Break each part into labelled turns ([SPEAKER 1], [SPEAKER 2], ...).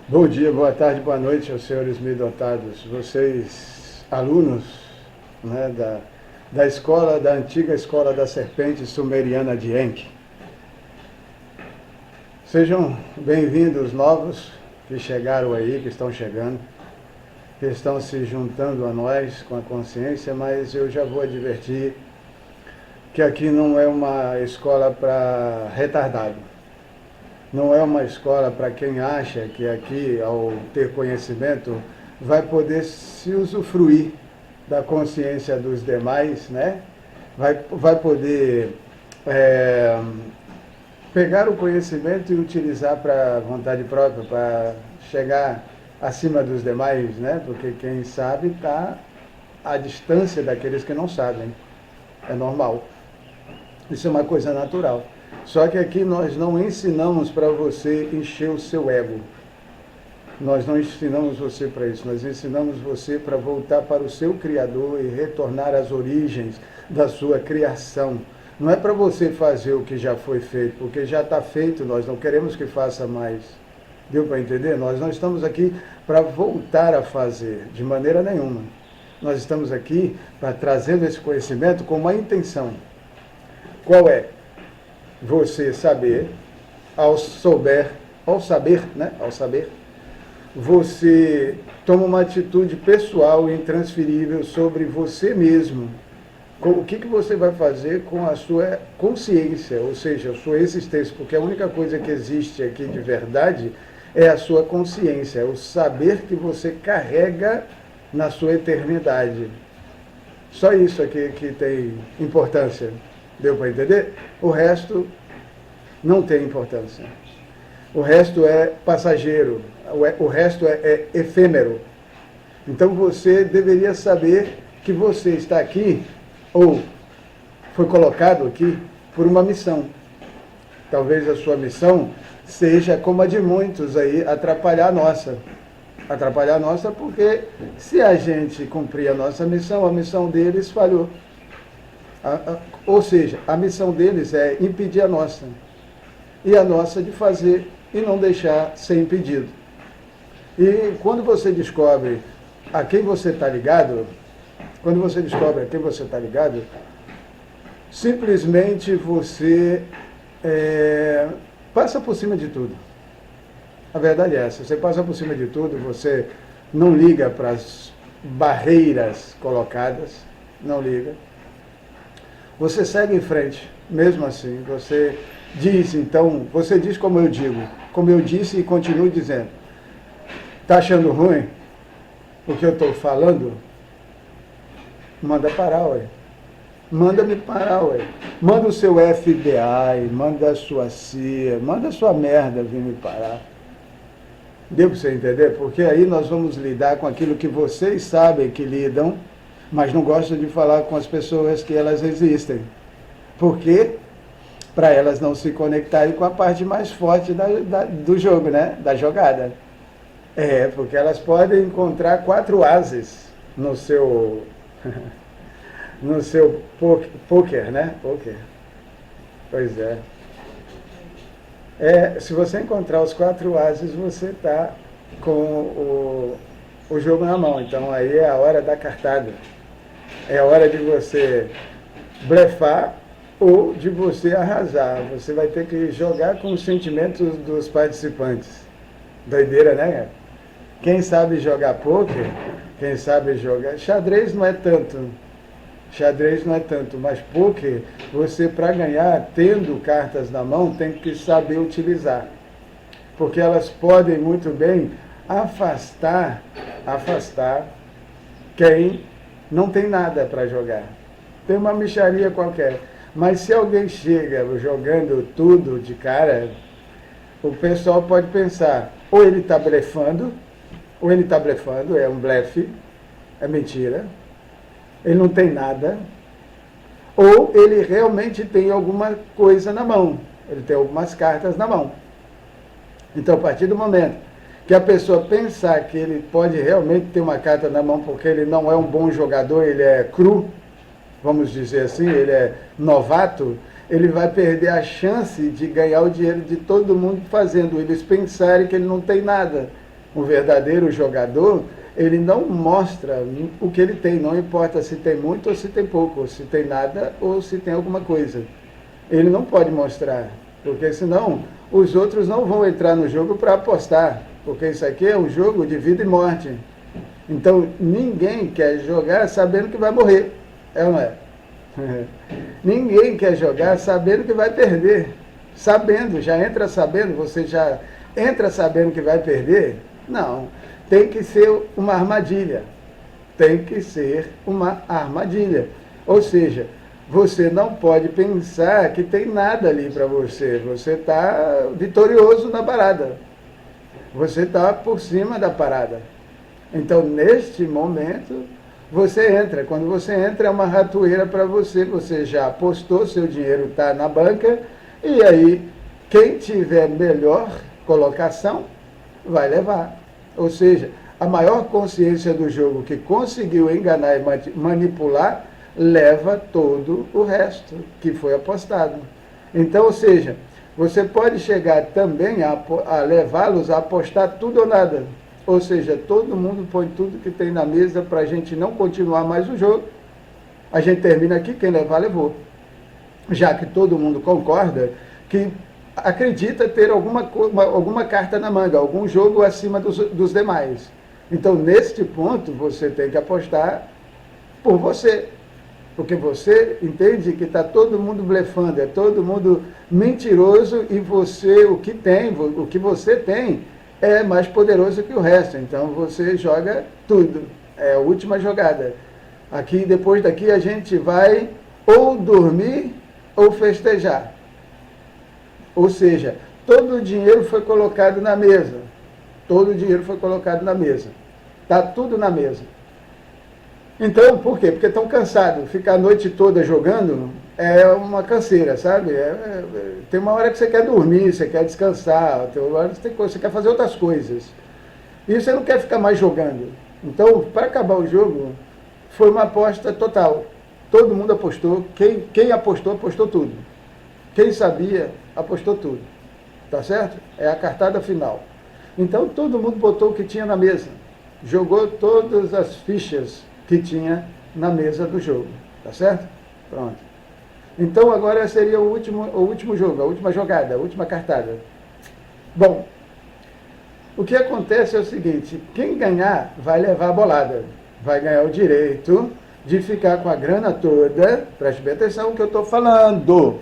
[SPEAKER 1] Bom dia, boa tarde, boa noite aos senhores dotados. Vocês, alunos, né, da escola, da antiga escola da serpente sumeriana de Enki. Sejam bem-vindos novos que chegaram aí, que estão chegando, que estão se juntando a nós com a consciência, mas eu já vou advertir que aqui não é uma escola para retardado. Não é uma escola para quem acha que aqui, ao ter conhecimento, vai poder se usufruir da consciência dos demais, né? Vai poder pegar o conhecimento e utilizar para vontade própria, para chegar acima dos demais, né? Porque quem sabe está à distância daqueles que não sabem. É normal. Isso é uma coisa natural. Só que aqui nós não ensinamos para você encher o seu ego. Nós não ensinamos você para isso. Nós ensinamos você para voltar para o seu Criador e retornar às origens da sua criação. Não é para você fazer o que já foi feito, porque já está feito, nós não queremos que faça mais. Deu para entender? Nós não estamos aqui para voltar a fazer, de maneira nenhuma. Nós estamos aqui para trazer esse conhecimento com uma intenção. Qual é? Você saber, ao saber, você toma uma atitude pessoal e intransferível sobre você mesmo. O que você vai fazer com a sua consciência, ou seja, a sua existência, porque a única coisa que existe aqui de verdade é a sua consciência, é o saber que você carrega na sua eternidade. Só isso aqui que tem importância. Deu para entender? O resto não tem importância. O resto é passageiro. O resto é efêmero. Então você deveria saber que você está aqui, ou foi colocado aqui, por uma missão. Talvez a sua missão seja, como a de muitos aí, atrapalhar a nossa. Atrapalhar a nossa porque se a gente cumprir a nossa missão, a missão deles falhou. Ou seja, a missão deles é impedir a nossa. E a nossa de fazer e não deixar ser impedido. E quando você descobre a quem você está ligado, simplesmente você passa por cima de tudo. A verdade é essa, você passa por cima de tudo, você não liga para as barreiras colocadas, não liga. Você segue em frente, mesmo assim, você diz como eu digo, como eu disse e continuo dizendo. Está achando ruim o que eu estou falando? Manda parar, ué. Manda me parar, ué. Manda o seu FBI, manda a sua CIA, manda a sua merda vir me parar. Deu para você entender? Porque aí nós vamos lidar com aquilo que vocês sabem que lidam, mas não gostam de falar com as pessoas que elas existem. Por quê? Para elas não se conectarem com a parte mais forte do jogo, né? Da jogada. Porque elas podem encontrar 4 ases no seu poker, né? Poker. Pois é. Se você encontrar os 4 ases, você está com o jogo na mão. Então aí é a hora da cartada. É a hora de você blefar ou de você arrasar. Você vai ter que jogar com os sentimentos dos participantes. Doideira, né? Quem sabe jogar pôquer, quem sabe jogar... Xadrez não é tanto, mas pôquer, você para ganhar, tendo cartas na mão, tem que saber utilizar. Porque elas podem muito bem afastar quem não tem nada para jogar. Tem uma mixaria qualquer. Mas se alguém chega jogando tudo de cara, o pessoal pode pensar, ou ele está blefando, é um blefe, é mentira, ele não tem nada, ou ele realmente tem alguma coisa na mão, ele tem algumas cartas na mão. Então, a partir do momento que a pessoa pensar que ele pode realmente ter uma carta na mão porque ele não é um bom jogador, ele é cru, vamos dizer assim, ele é novato, ele vai perder a chance de ganhar o dinheiro de todo mundo fazendo eles pensarem que ele não tem nada. Um verdadeiro jogador, ele não mostra o que ele tem, não importa se tem muito ou se tem pouco, ou se tem nada ou se tem alguma coisa. Ele não pode mostrar, porque senão os outros não vão entrar no jogo para apostar, porque isso aqui é um jogo de vida e morte. Então ninguém quer jogar sabendo que vai morrer, é ou não é? Ninguém quer jogar sabendo que vai perder, sabendo, já entra sabendo, você já entra sabendo que vai perder? Não, tem que ser uma armadilha, tem que ser uma armadilha, ou seja, você não pode pensar que tem nada ali para você, você está vitorioso na parada, você está por cima da parada. Então, neste momento, você entra. Quando você entra, é uma ratoeira para você. Você já apostou, seu dinheiro está na banca. E aí, quem tiver melhor colocação, vai levar. Ou seja, a maior consciência do jogo que conseguiu enganar e manipular, leva todo o resto que foi apostado. Então, ou seja, você pode chegar também a levá-los a apostar tudo ou nada. Ou seja, todo mundo põe tudo que tem na mesa para a gente não continuar mais o jogo. A gente termina aqui, quem levar, levou. Já que todo mundo concorda que acredita ter alguma carta na manga, algum jogo acima dos demais. Então, neste ponto, você tem que apostar por você. Porque você entende que está todo mundo blefando, é todo mundo mentiroso e você, o que você tem, é mais poderoso que o resto. Então você joga tudo. É a última jogada. Aqui, depois daqui, a gente vai ou dormir ou festejar. Ou seja, todo o dinheiro foi colocado na mesa. Todo o dinheiro foi colocado na mesa. Está tudo na mesa. Então, por quê? Porque estão cansados. Ficar a noite toda jogando é uma canseira, sabe? Tem uma hora que você quer dormir, você quer descansar, tem uma hora que você quer fazer outras coisas. E você não quer ficar mais jogando. Então, para acabar o jogo, foi uma aposta total. Todo mundo apostou. Quem apostou, apostou tudo. Quem sabia, apostou tudo. Tá certo? É a cartada final. Então, todo mundo botou o que tinha na mesa. Jogou todas as fichas que tinha na mesa do jogo, tá certo? Pronto. Então agora seria o último jogo, a última jogada, a última cartada. Bom, o que acontece é o seguinte, quem ganhar vai levar a bolada, vai ganhar o direito de ficar com a grana toda, preste bem atenção no que eu estou falando,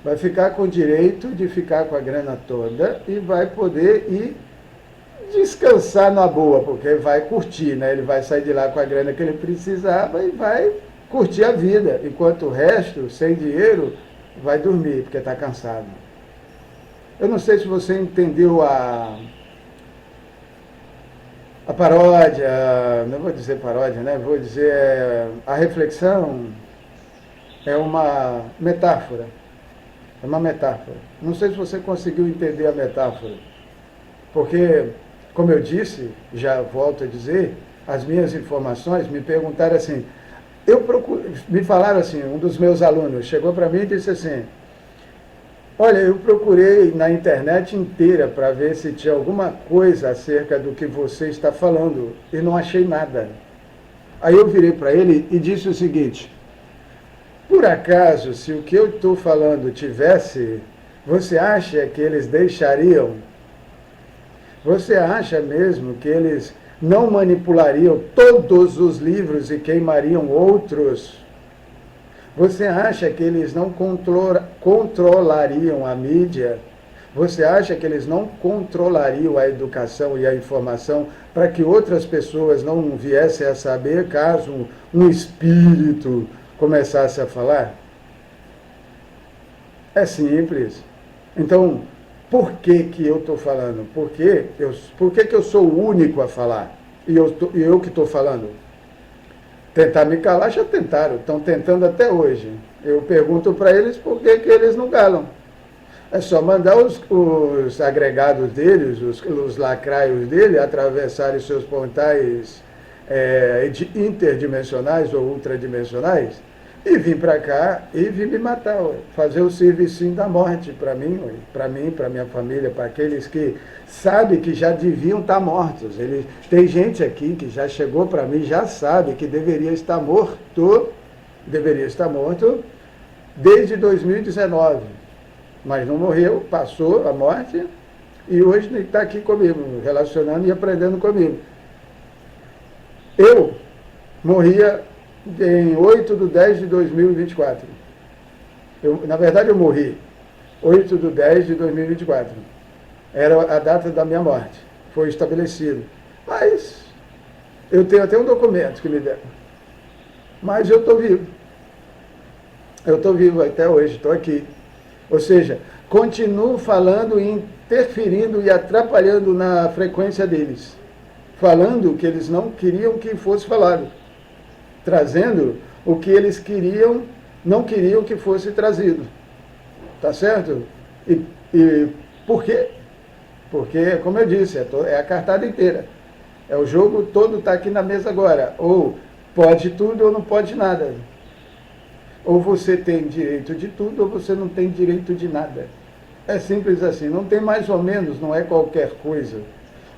[SPEAKER 1] vai ficar com o direito de ficar com a grana toda e vai poder ir descansar na boa, porque vai curtir, né? Ele vai sair de lá com a grana que ele precisava e vai curtir a vida, enquanto o resto, sem dinheiro, vai dormir, porque está cansado. Eu não sei se você entendeu a paródia, não vou dizer paródia, né? Vou dizer a reflexão é uma metáfora. É uma metáfora. Não sei se você conseguiu entender a metáfora, porque como eu disse, já volto a dizer, as minhas informações me perguntaram assim, me falaram assim, um dos meus alunos chegou para mim e disse assim, olha, eu procurei na internet inteira para ver se tinha alguma coisa acerca do que você está falando e não achei nada. Aí eu virei para ele e disse o seguinte, por acaso, se o que eu estou falando tivesse, você acha que eles deixariam? Você acha mesmo que eles não manipulariam todos os livros e queimariam outros? Você acha que eles não controlariam a mídia? Você acha que eles não controlariam a educação e a informação para que outras pessoas não viessem a saber caso um espírito começasse a falar? É simples. Então, por que eu estou falando? Por que eu sou o único a falar? E eu que estou falando? Tentar me calar, já tentaram. Estão tentando até hoje. Eu pergunto para eles por que eles não calam. É só mandar os agregados deles, os lacraios dele, atravessarem seus portais interdimensionais ou ultradimensionais, E vim para cá e vim me matar, ué. Fazer o serviço da morte para mim, para minha família, para aqueles que sabem que já deviam estar mortos. Tem gente aqui que já chegou para mim, já sabe que deveria estar morto desde 2019, mas não morreu, passou a morte e hoje está aqui comigo, relacionando e aprendendo comigo. Eu morria em 8/10/2024. Na verdade, eu morri 8/10/2024. Era a data da minha morte. Foi estabelecido. Mas eu tenho até um documento que me deram. Mas eu estou vivo. Eu estou vivo até hoje, estou aqui. Ou seja, continuo falando e interferindo e atrapalhando na frequência deles. Falando o que eles não queriam que fosse falado. Trazendo o que eles não queriam que fosse trazido. Tá certo? E por quê? Porque, como eu disse, é a cartada inteira. O jogo todo está aqui na mesa agora. Ou pode tudo ou não pode nada. Ou você tem direito de tudo ou você não tem direito de nada. É simples assim. Não tem mais ou menos, não é qualquer coisa.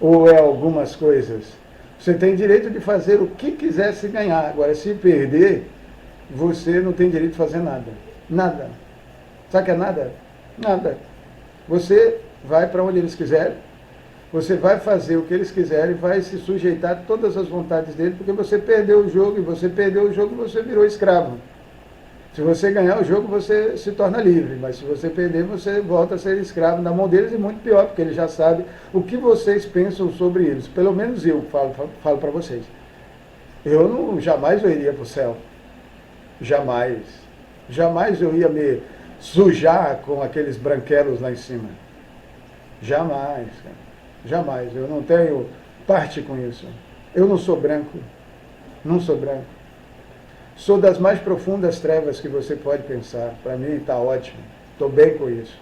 [SPEAKER 1] Ou é algumas coisas. Você tem direito de fazer o que quiser se ganhar. Agora, se perder, você não tem direito de fazer nada. Nada. Sabe o que é nada? Nada. Você vai para onde eles quiserem, você vai fazer o que eles quiserem, vai se sujeitar a todas as vontades deles, porque você perdeu o jogo, e você perdeu o jogo, você virou escravo. Se você ganhar o jogo, você se torna livre, mas se você perder, você volta a ser escravo na mão deles, e muito pior, porque eles já sabem o que vocês pensam sobre eles. Pelo menos eu falo para vocês. Jamais eu iria para o céu. Jamais. Jamais eu ia me sujar com aqueles branquelos lá em cima. Jamais. Jamais. Eu não tenho parte com isso. Eu não sou branco. Não sou branco. Sou das mais profundas trevas que você pode pensar. Para mim está ótimo. Estou bem com isso.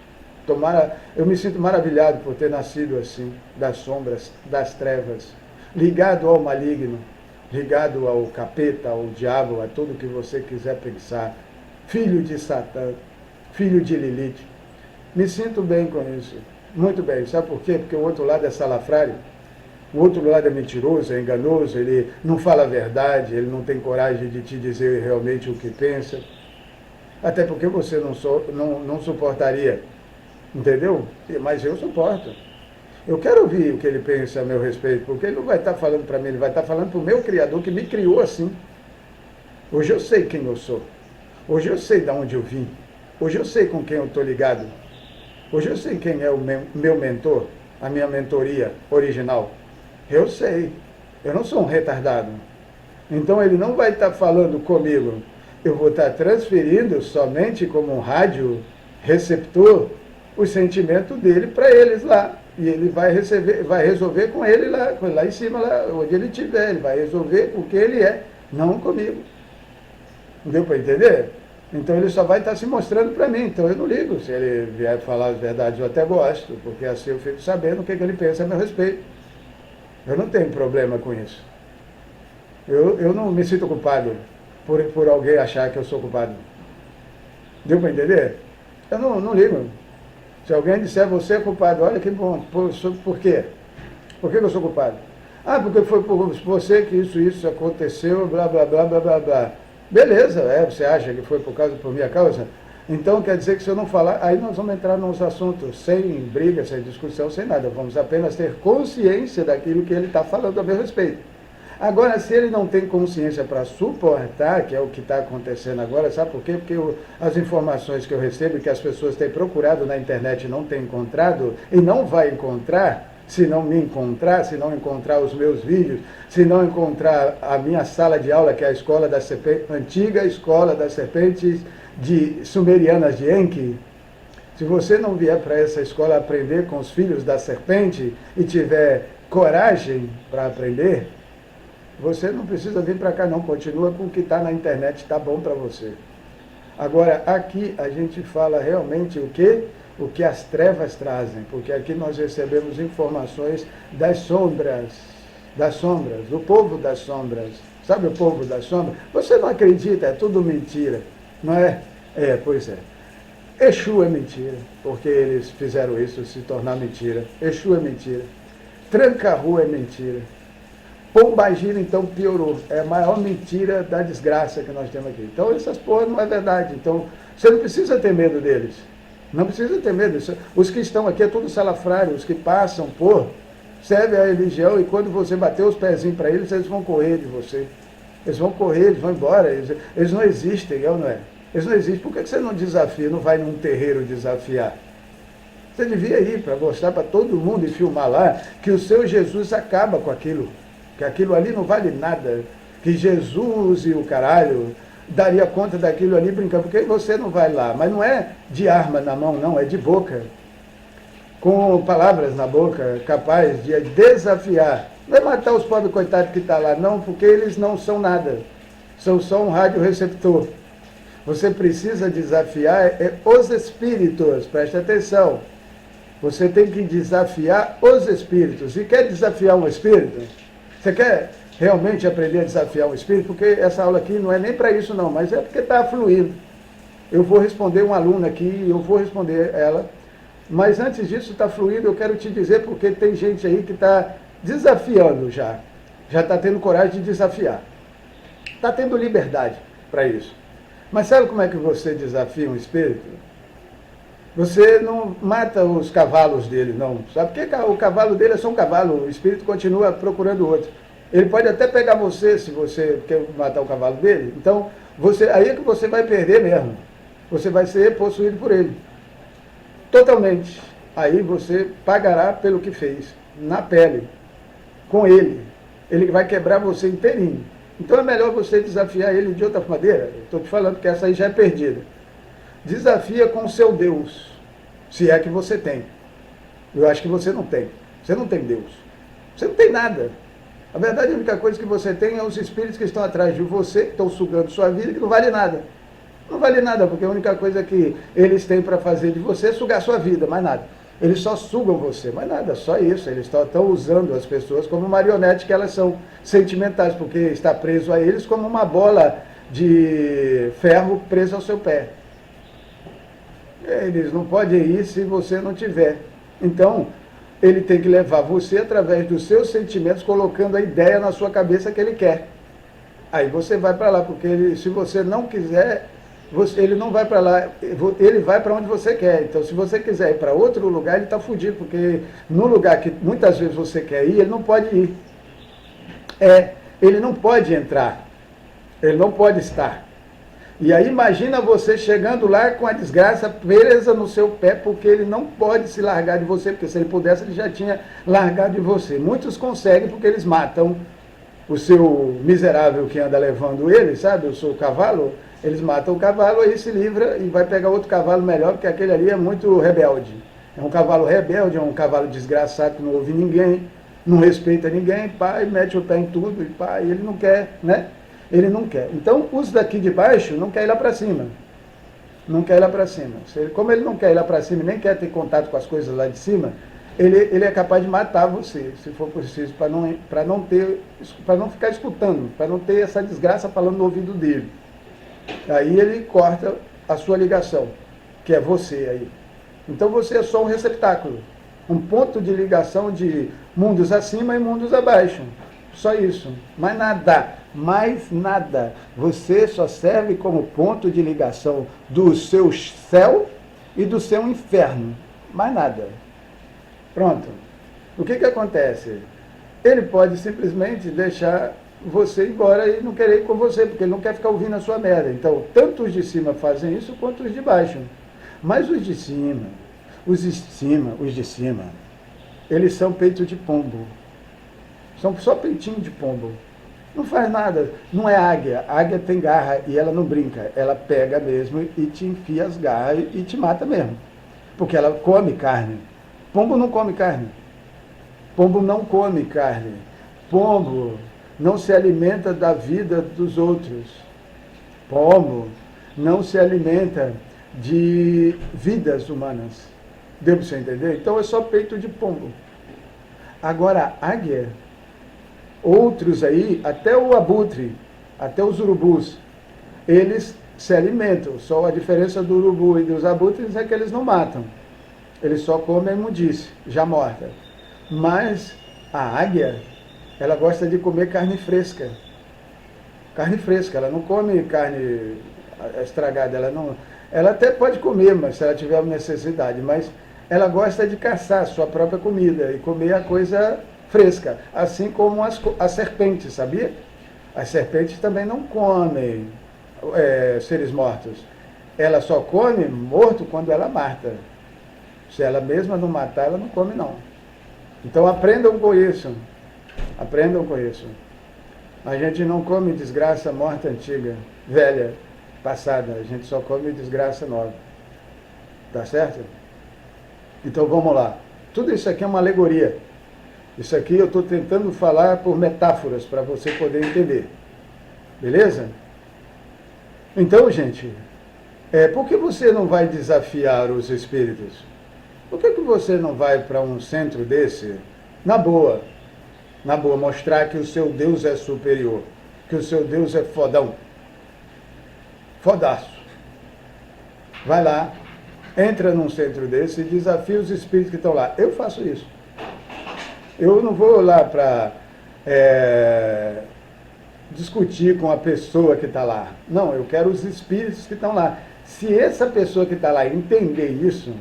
[SPEAKER 1] Eu me sinto maravilhado por ter nascido assim, das sombras, das trevas, ligado ao maligno, ligado ao capeta, ao diabo, a tudo que você quiser pensar. Filho de Satã, filho de Lilith. Me sinto bem com isso. Muito bem. Sabe por quê? Porque o outro lado é salafrário. O outro lado é mentiroso, é enganoso, ele não fala a verdade, ele não tem coragem de te dizer realmente o que pensa. Até porque você não suportaria. Entendeu? Mas eu suporto. Eu quero ouvir o que ele pensa a meu respeito, porque ele não vai estar falando para mim, ele vai estar falando para o meu Criador que me criou assim. Hoje eu sei quem eu sou. Hoje eu sei de onde eu vim. Hoje eu sei com quem eu estou ligado. Hoje eu sei quem é o meu mentor, a minha mentoria original. Eu sei. Eu não sou um retardado. Então ele não vai estar falando comigo. Eu vou estar transferindo somente como um rádio receptor o sentimento dele para eles lá. E ele vai resolver com ele lá em cima, lá onde ele estiver. Ele vai resolver o que ele é, não comigo. Deu para entender? Então ele só vai estar se mostrando para mim. Então eu não ligo se ele vier falar as verdades, eu até gosto, porque assim eu fico sabendo o que ele pensa a meu respeito. Eu não tenho problema com isso. Eu não me sinto culpado por alguém achar que eu sou culpado. Deu para entender? Eu não ligo. Se alguém disser você é culpado, olha que bom. Por quê? Por que eu sou culpado? Ah, porque foi por você que isso aconteceu, blá, blá, blá, blá, blá, blá. Beleza, você acha que foi por minha causa? Então quer dizer que se eu não falar, aí nós vamos entrar nos assuntos sem briga, sem discussão, sem nada. Vamos apenas ter consciência daquilo que ele está falando a meu respeito. Agora, se ele não tem consciência para suportar, que é o que está acontecendo agora, sabe por quê? Porque as informações que eu recebo, que as pessoas têm procurado na internet e não têm encontrado, e não vai encontrar, se não me encontrar, se não encontrar os meus vídeos, se não encontrar a minha sala de aula, que é a escola da serpente, antiga escola das serpentes sumerianas de Enki. Se você não vier para essa escola aprender com os filhos da serpente e tiver coragem para aprender, você não precisa vir para cá não, continua com o que está na internet, está bom para você. Agora, aqui a gente fala realmente o que as trevas trazem, porque aqui nós recebemos informações das sombras, o povo das sombras. Sabe o povo das sombras? Você não acredita, é tudo mentira. Não é? Pois é. Exu é mentira, porque eles fizeram isso se tornar mentira. Exu é mentira. Tranca-rua é mentira. Pombagira, então, piorou. É a maior mentira da desgraça que nós temos aqui. Então, essas porras não é verdade. Então, você não precisa ter medo deles. Não precisa ter medo. Os que estão aqui é tudo salafrário. Os que passam por, serve a religião, e quando você bater os pezinhos para eles, eles vão correr de você. Eles vão correr, eles vão embora. Eles não existem, não é? Eles não existem. Por que você não desafia, não vai num terreiro desafiar? Você devia ir para mostrar para todo mundo e filmar lá que o seu Jesus acaba com aquilo. Que aquilo ali não vale nada. Que Jesus e o caralho daria conta daquilo ali brincando. Porque você não vai lá. Mas não é de arma na mão, não. É de boca. Com palavras na boca, capaz de desafiar. Não é matar os pobres coitados que estão lá, não. Porque eles não são nada. São só um radioreceptor. Você precisa desafiar os espíritos. Preste atenção. Você tem que desafiar os espíritos. E quer desafiar um espírito? Você quer realmente aprender a desafiar um espírito? Porque essa aula aqui não é nem para isso não, mas é porque está fluindo. Eu vou responder um aluno aqui, eu vou responder ela. Mas antes disso está fluindo, eu quero te dizer porque tem gente aí que está desafiando já. Já está tendo coragem de desafiar. Está tendo liberdade para isso. Mas sabe como é que você desafia um espírito? Você não mata os cavalos dele, não. Sabe? Porque o cavalo dele é só um cavalo, o espírito continua procurando outro. Ele pode até pegar você, se você quer matar o cavalo dele. Então, aí é que você vai perder mesmo. Você vai ser possuído por ele. Totalmente. Aí você pagará pelo que fez, na pele, com ele. Ele vai quebrar você inteirinho. Então é melhor você desafiar ele de outra maneira. Estou te falando que essa aí já é perdida. Desafia com o seu Deus, se é que você tem. Eu acho que você não tem. Você não tem Deus. Você não tem nada. A verdade, a única coisa que você tem é os espíritos que estão atrás de você, que estão sugando sua vida, que não vale nada. Não vale nada, porque a única coisa que eles têm para fazer de você é sugar sua vida, mais nada. Eles só sugam você, mas nada, só isso. Eles estão usando as pessoas como marionete, que elas são sentimentais, porque está preso a eles como uma bola de ferro presa ao seu pé. Eles não podem ir se você não tiver. Então, ele tem que levar você através dos seus sentimentos, colocando a ideia na sua cabeça que ele quer. Aí você vai para lá, porque se você não quiser, ele não vai para lá, ele vai para onde você quer. Então, se você quiser ir para outro lugar, ele está fudido, porque no lugar que muitas vezes você quer ir, ele não pode ir. Ele não pode entrar, ele não pode estar. E aí imagina você chegando lá com a desgraça presa no seu pé, porque ele não pode se largar de você, porque se ele pudesse ele já tinha largado de você. Muitos conseguem porque eles matam o seu miserável que anda levando ele, sabe, o seu cavalo, eles matam o cavalo, aí se livra e vai pegar outro cavalo melhor, porque aquele ali é muito rebelde. É um cavalo rebelde, é um cavalo desgraçado que não ouve ninguém, não respeita ninguém, pá, e mete o pé em tudo, e pá, e ele não quer, né? Ele não quer. Então, os daqui de baixo não quer ir lá para cima. Não quer ir lá para cima. Como ele não quer ir lá para cima e nem quer ter contato com as coisas lá de cima, ele é capaz de matar você, se for preciso, para não ficar escutando, para não ter essa desgraça falando no ouvido dele. Aí ele corta a sua ligação, que é você aí. Então você é só um receptáculo, um ponto de ligação de mundos acima e mundos abaixo. Só isso, mais nada, mais nada. Você só serve como ponto de ligação do seu céu e do seu inferno, mais nada. Pronto. O que acontece? Ele pode simplesmente deixar você ir embora e não querer ir com você, porque ele não quer ficar ouvindo a sua merda. Então, tanto os de cima fazem isso, quanto os de baixo. Mas os de cima, eles são peito de pombo. São só peitinho de pombo. Não faz nada. Não é águia. A águia tem garra e ela não brinca. Ela pega mesmo e te enfia as garras e te mata mesmo. Porque ela come carne. Pombo não come carne. Pombo não come carne. Pombo não se alimenta da vida dos outros. Pombo não se alimenta de vidas humanas. Deu para você entender? Então é só peito de pombo. Agora, a águia, outros aí, até o abutre, até os urubus, eles se alimentam. Só a diferença do urubu e dos abutres é que eles não matam. Eles só comem a imundície, já morta. Mas a águia, ela gosta de comer carne fresca. Carne fresca, ela não come carne estragada, ela até pode comer, mas se ela tiver necessidade, mas ela gosta de caçar a sua própria comida e comer a coisa fresca, assim como as serpentes, sabia? As serpentes também não comem seres mortos. Ela só come morto quando ela mata. Se ela mesma não matar, ela não come não. Então aprendam com isso. Aprendam com isso. A gente não come desgraça morta antiga, velha, passada. A gente só come desgraça nova. Tá certo? Então vamos lá. Tudo isso aqui é uma alegoria. Isso aqui eu estou tentando falar por metáforas para você poder entender. Beleza? Então, gente, por que você não vai desafiar os espíritos? Por que você não vai para um centro desse, na boa, mostrar que o seu Deus é superior, que o seu Deus é fodão, fodaço. Vai lá, entra num centro desse e desafia os espíritos que estão lá. Eu faço isso. Eu não vou lá para discutir com a pessoa que está lá. Não, eu quero os espíritos que estão lá. Se essa pessoa que está lá entender isso,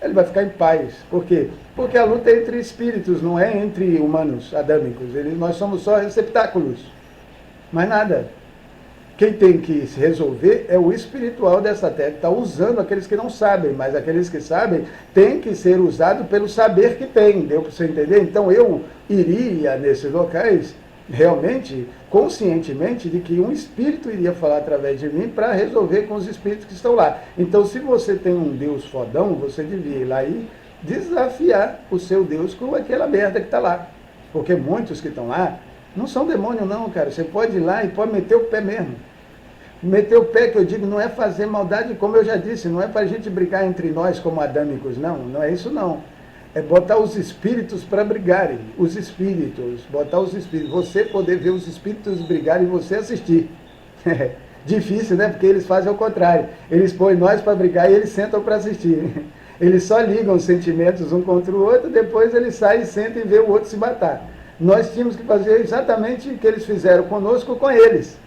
[SPEAKER 1] ele vai ficar em paz. Por quê? Porque a luta é entre espíritos, não é entre humanos adâmicos. Nós somos só receptáculos. Mais nada. Quem tem que se resolver é o espiritual dessa terra, que está usando aqueles que não sabem, mas aqueles que sabem têm que ser usados pelo saber que tem. Deu para você entender? Então eu iria nesses locais, realmente, conscientemente, de que um espírito iria falar através de mim para resolver com os espíritos que estão lá. Então, se você tem um Deus fodão, você devia ir lá e desafiar o seu Deus com aquela merda que está lá. Porque muitos que estão lá não são demônio não, cara. Você pode ir lá e pode meter o pé mesmo. Meter o pé, que eu digo, não é fazer maldade, como eu já disse, não é para a gente brigar entre nós como adâmicos, não é isso não. É botar os espíritos para brigarem, os espíritos, botar os espíritos, você poder ver os espíritos brigarem e você assistir. Difícil, né? Porque eles fazem o contrário, eles põem nós para brigar e eles sentam para assistir. Eles só ligam os sentimentos um contra o outro, depois eles saem, sentam e vê o outro se matar. Nós tínhamos que fazer exatamente o que eles fizeram conosco com eles.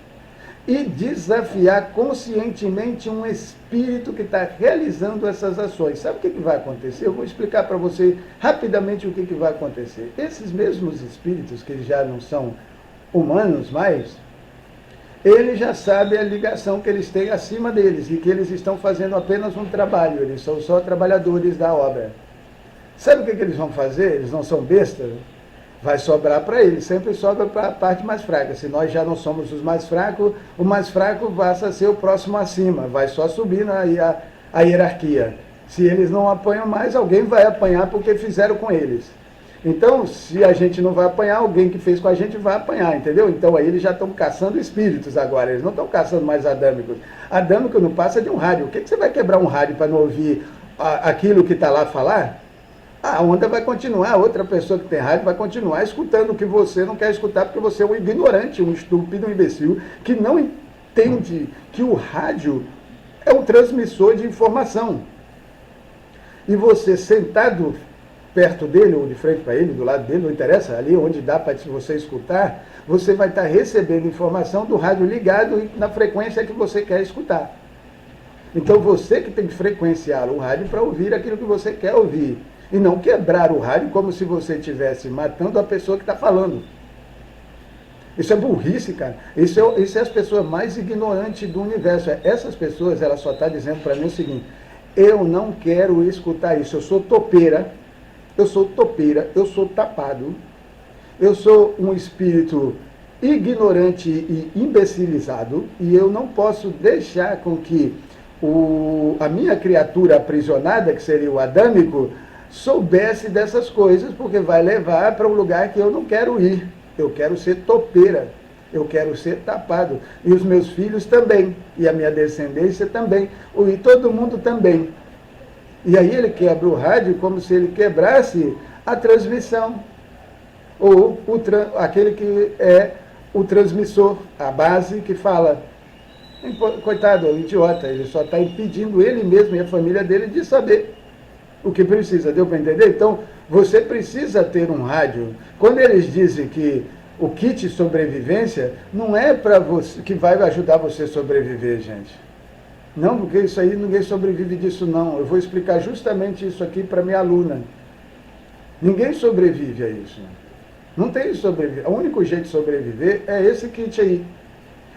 [SPEAKER 1] E desafiar conscientemente um espírito que está realizando essas ações. Sabe o que vai acontecer? Eu vou explicar para você rapidamente o que vai acontecer. Esses mesmos espíritos, que já não são humanos mais, eles já sabem a ligação que eles têm acima deles e que eles estão fazendo apenas um trabalho, eles são só trabalhadores da obra. Sabe o que eles vão fazer? Eles não são bestas? Vai sobrar para eles, sempre sobra para a parte mais fraca. Se nós já não somos os mais fracos, o mais fraco passa a ser o próximo acima, vai só subir a hierarquia. Se eles não apanham mais, alguém vai apanhar porque fizeram com eles. Então, se a gente não vai apanhar, alguém que fez com a gente vai apanhar, entendeu? Então aí eles já estão caçando espíritos agora, eles não estão caçando mais adâmicos. Adâmico não passa de um rádio. O que você vai quebrar um rádio para não ouvir aquilo que está lá falar? A onda vai continuar, outra pessoa que tem rádio vai continuar escutando o que você não quer escutar, porque você é um ignorante, um estúpido, um imbecil, que não entende que o rádio é um transmissor de informação. E você sentado perto dele, ou de frente para ele, do lado dele, não interessa, ali onde dá para você escutar, você vai estar recebendo informação do rádio ligado e na frequência que você quer escutar. Então você que tem que frequenciar o rádio para ouvir aquilo que você quer ouvir. E não quebrar o rádio como se você estivesse matando a pessoa que está falando. Isso é burrice, cara. Isso é as pessoas mais ignorantes do universo. Essas pessoas, ela só está dizendo para mim o seguinte: eu não quero escutar isso. Eu sou topeira, eu sou tapado, eu sou um espírito ignorante e imbecilizado, e eu não posso deixar com que a minha criatura aprisionada, que seria o adâmico, soubesse dessas coisas, porque vai levar para um lugar que eu não quero ir. Eu quero ser topeira, eu quero ser tapado. E os meus filhos também, e a minha descendência também, e todo mundo também. E aí ele quebra o rádio como se ele quebrasse a transmissão, ou aquele que é o transmissor, a base que fala. Coitado, é um idiota, ele só está impedindo ele mesmo e a família dele de saber o que precisa, deu para entender? Então, você precisa ter um rádio. Quando eles dizem que o kit sobrevivência não é para você que vai ajudar você a sobreviver, gente. Não, porque isso aí ninguém sobrevive disso não. Eu vou explicar justamente isso aqui para minha aluna. Ninguém sobrevive a isso. Não tem sobreviver. O único jeito de sobreviver é esse kit aí.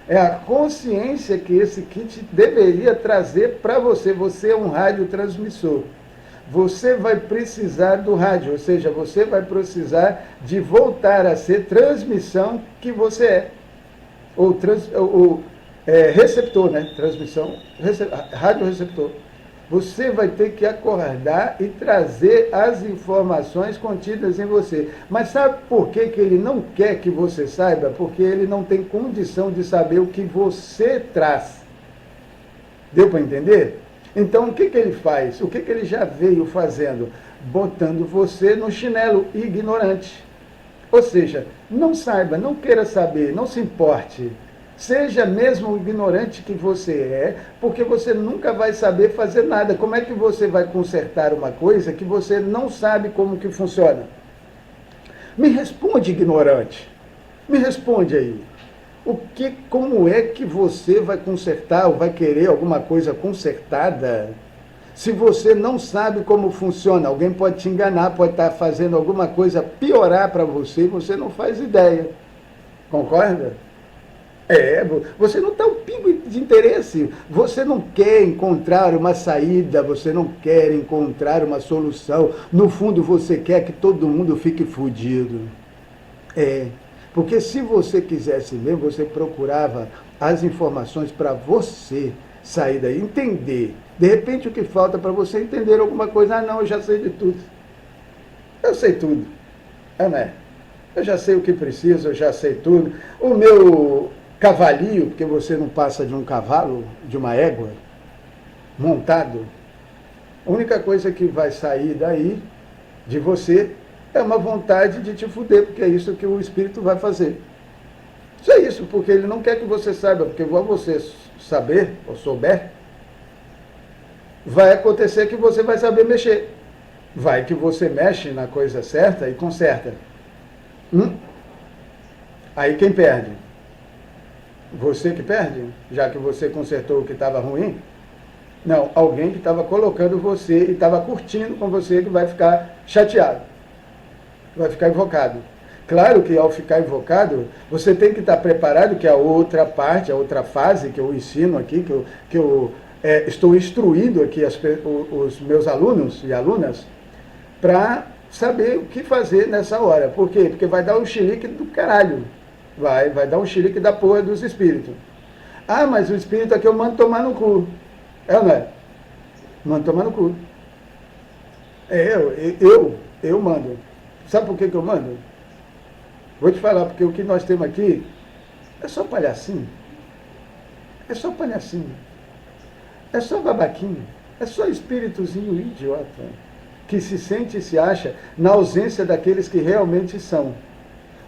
[SPEAKER 1] É a consciência que esse kit deveria trazer para você. Você é um radiotransmissor. Você vai precisar do rádio, ou seja, você vai precisar de voltar a ser transmissão que você é. Ou receptor, né? Transmissão, radioreceptor. Você vai ter que acordar e trazer as informações contidas em você. Mas sabe por que ele não quer que você saiba? Porque ele não tem condição de saber o que você traz. Deu para entender? Então, o que ele faz? O que ele já veio fazendo? Botando você no chinelo ignorante. Ou seja, não saiba, não queira saber, não se importe. Seja mesmo o ignorante que você é, porque você nunca vai saber fazer nada. Como é que você vai consertar uma coisa que você não sabe como que funciona? Me responde, ignorante. Me responde aí. Como é que você vai consertar ou vai querer alguma coisa consertada se você não sabe como funciona? Alguém pode te enganar, pode estar fazendo alguma coisa piorar para você e você não faz ideia. Concorda? Você não está um pingo de interesse, você não quer encontrar uma saída, você não quer encontrar uma solução. No fundo, você quer que todo mundo fique fudido. Porque se você quisesse mesmo, você procurava as informações para você sair daí, entender. De repente, o que falta para você entender alguma coisa? Não, eu já sei de tudo. Eu sei tudo. Né? Eu já sei o que preciso, eu já sei tudo. O meu cavalinho, porque você não passa de um cavalo, de uma égua, montado, a única coisa que vai sair daí, de você, é uma vontade de te fuder, porque é isso que o espírito vai fazer. Isso é isso, porque ele não quer que você saiba, porque igual você saber, ou souber, vai acontecer que você vai saber mexer. Vai que você mexe na coisa certa e conserta. Aí quem perde? Você que perde? Já que você consertou o que estava ruim? Não, alguém que estava colocando você e estava curtindo com você que vai ficar chateado. Vai ficar invocado. Claro que ao ficar invocado, você tem que estar preparado, que a outra parte, a outra fase que eu ensino aqui, que eu estou instruindo aqui os meus alunos e alunas, para saber o que fazer nessa hora. Por quê? Porque vai dar um chilique do caralho. Vai dar um chilique da porra dos espíritos. Ah, mas o espírito aqui eu mando tomar no cu. É ou não é? Mando tomar no cu. Eu mando. Sabe por que eu mando? Vou te falar, porque o que nós temos aqui é só palhacinho. É só palhacinho. É só babaquinho. É só espíritozinho idiota, que se sente e se acha na ausência daqueles que realmente são.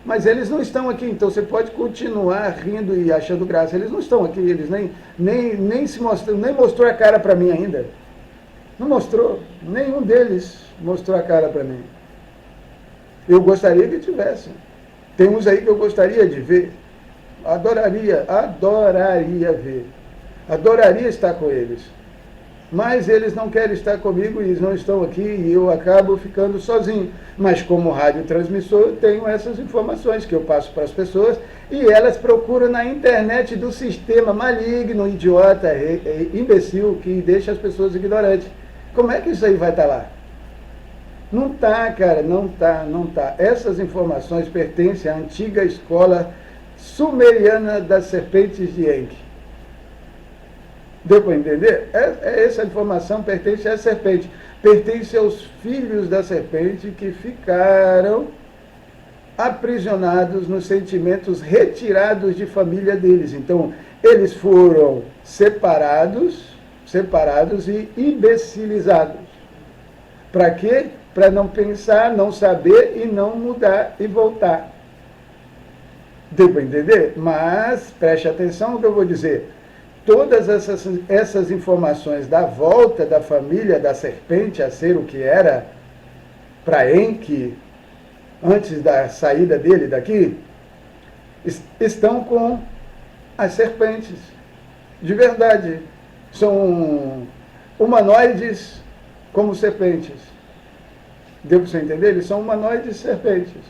[SPEAKER 1] Mas eles não estão aqui, então você pode continuar rindo e achando graça. Eles não estão aqui, eles nem se mostram, nem mostrou a cara para mim ainda. Não mostrou, nenhum deles mostrou a cara para mim. Eu gostaria que tivesse. Tem uns aí que eu gostaria de ver. Adoraria ver. Adoraria estar com eles. Mas eles não querem estar comigo e eles não estão aqui e eu acabo ficando sozinho. Mas como radiotransmissor, eu tenho essas informações que eu passo para as pessoas e elas procuram na internet do sistema maligno, idiota, imbecil, que deixa as pessoas ignorantes. Como é que isso aí vai estar lá? Não está, cara, não está. Essas informações pertencem à antiga escola sumeriana das serpentes de Enki. Deu para entender? Essa informação pertence à serpente, pertence aos filhos da serpente que ficaram aprisionados nos sentimentos retirados de família deles. Então, eles foram separados e imbecilizados. Para quê? Para não pensar, não saber e não mudar e voltar. Deu para entender? Mas, preste atenção no que eu vou dizer. todas essas informações da volta da família da serpente a ser o que era para Enki, antes da saída dele daqui, estão com as serpentes. De verdade. São humanoides como serpentes. Deu para você entender? Eles são humanoides serpentes.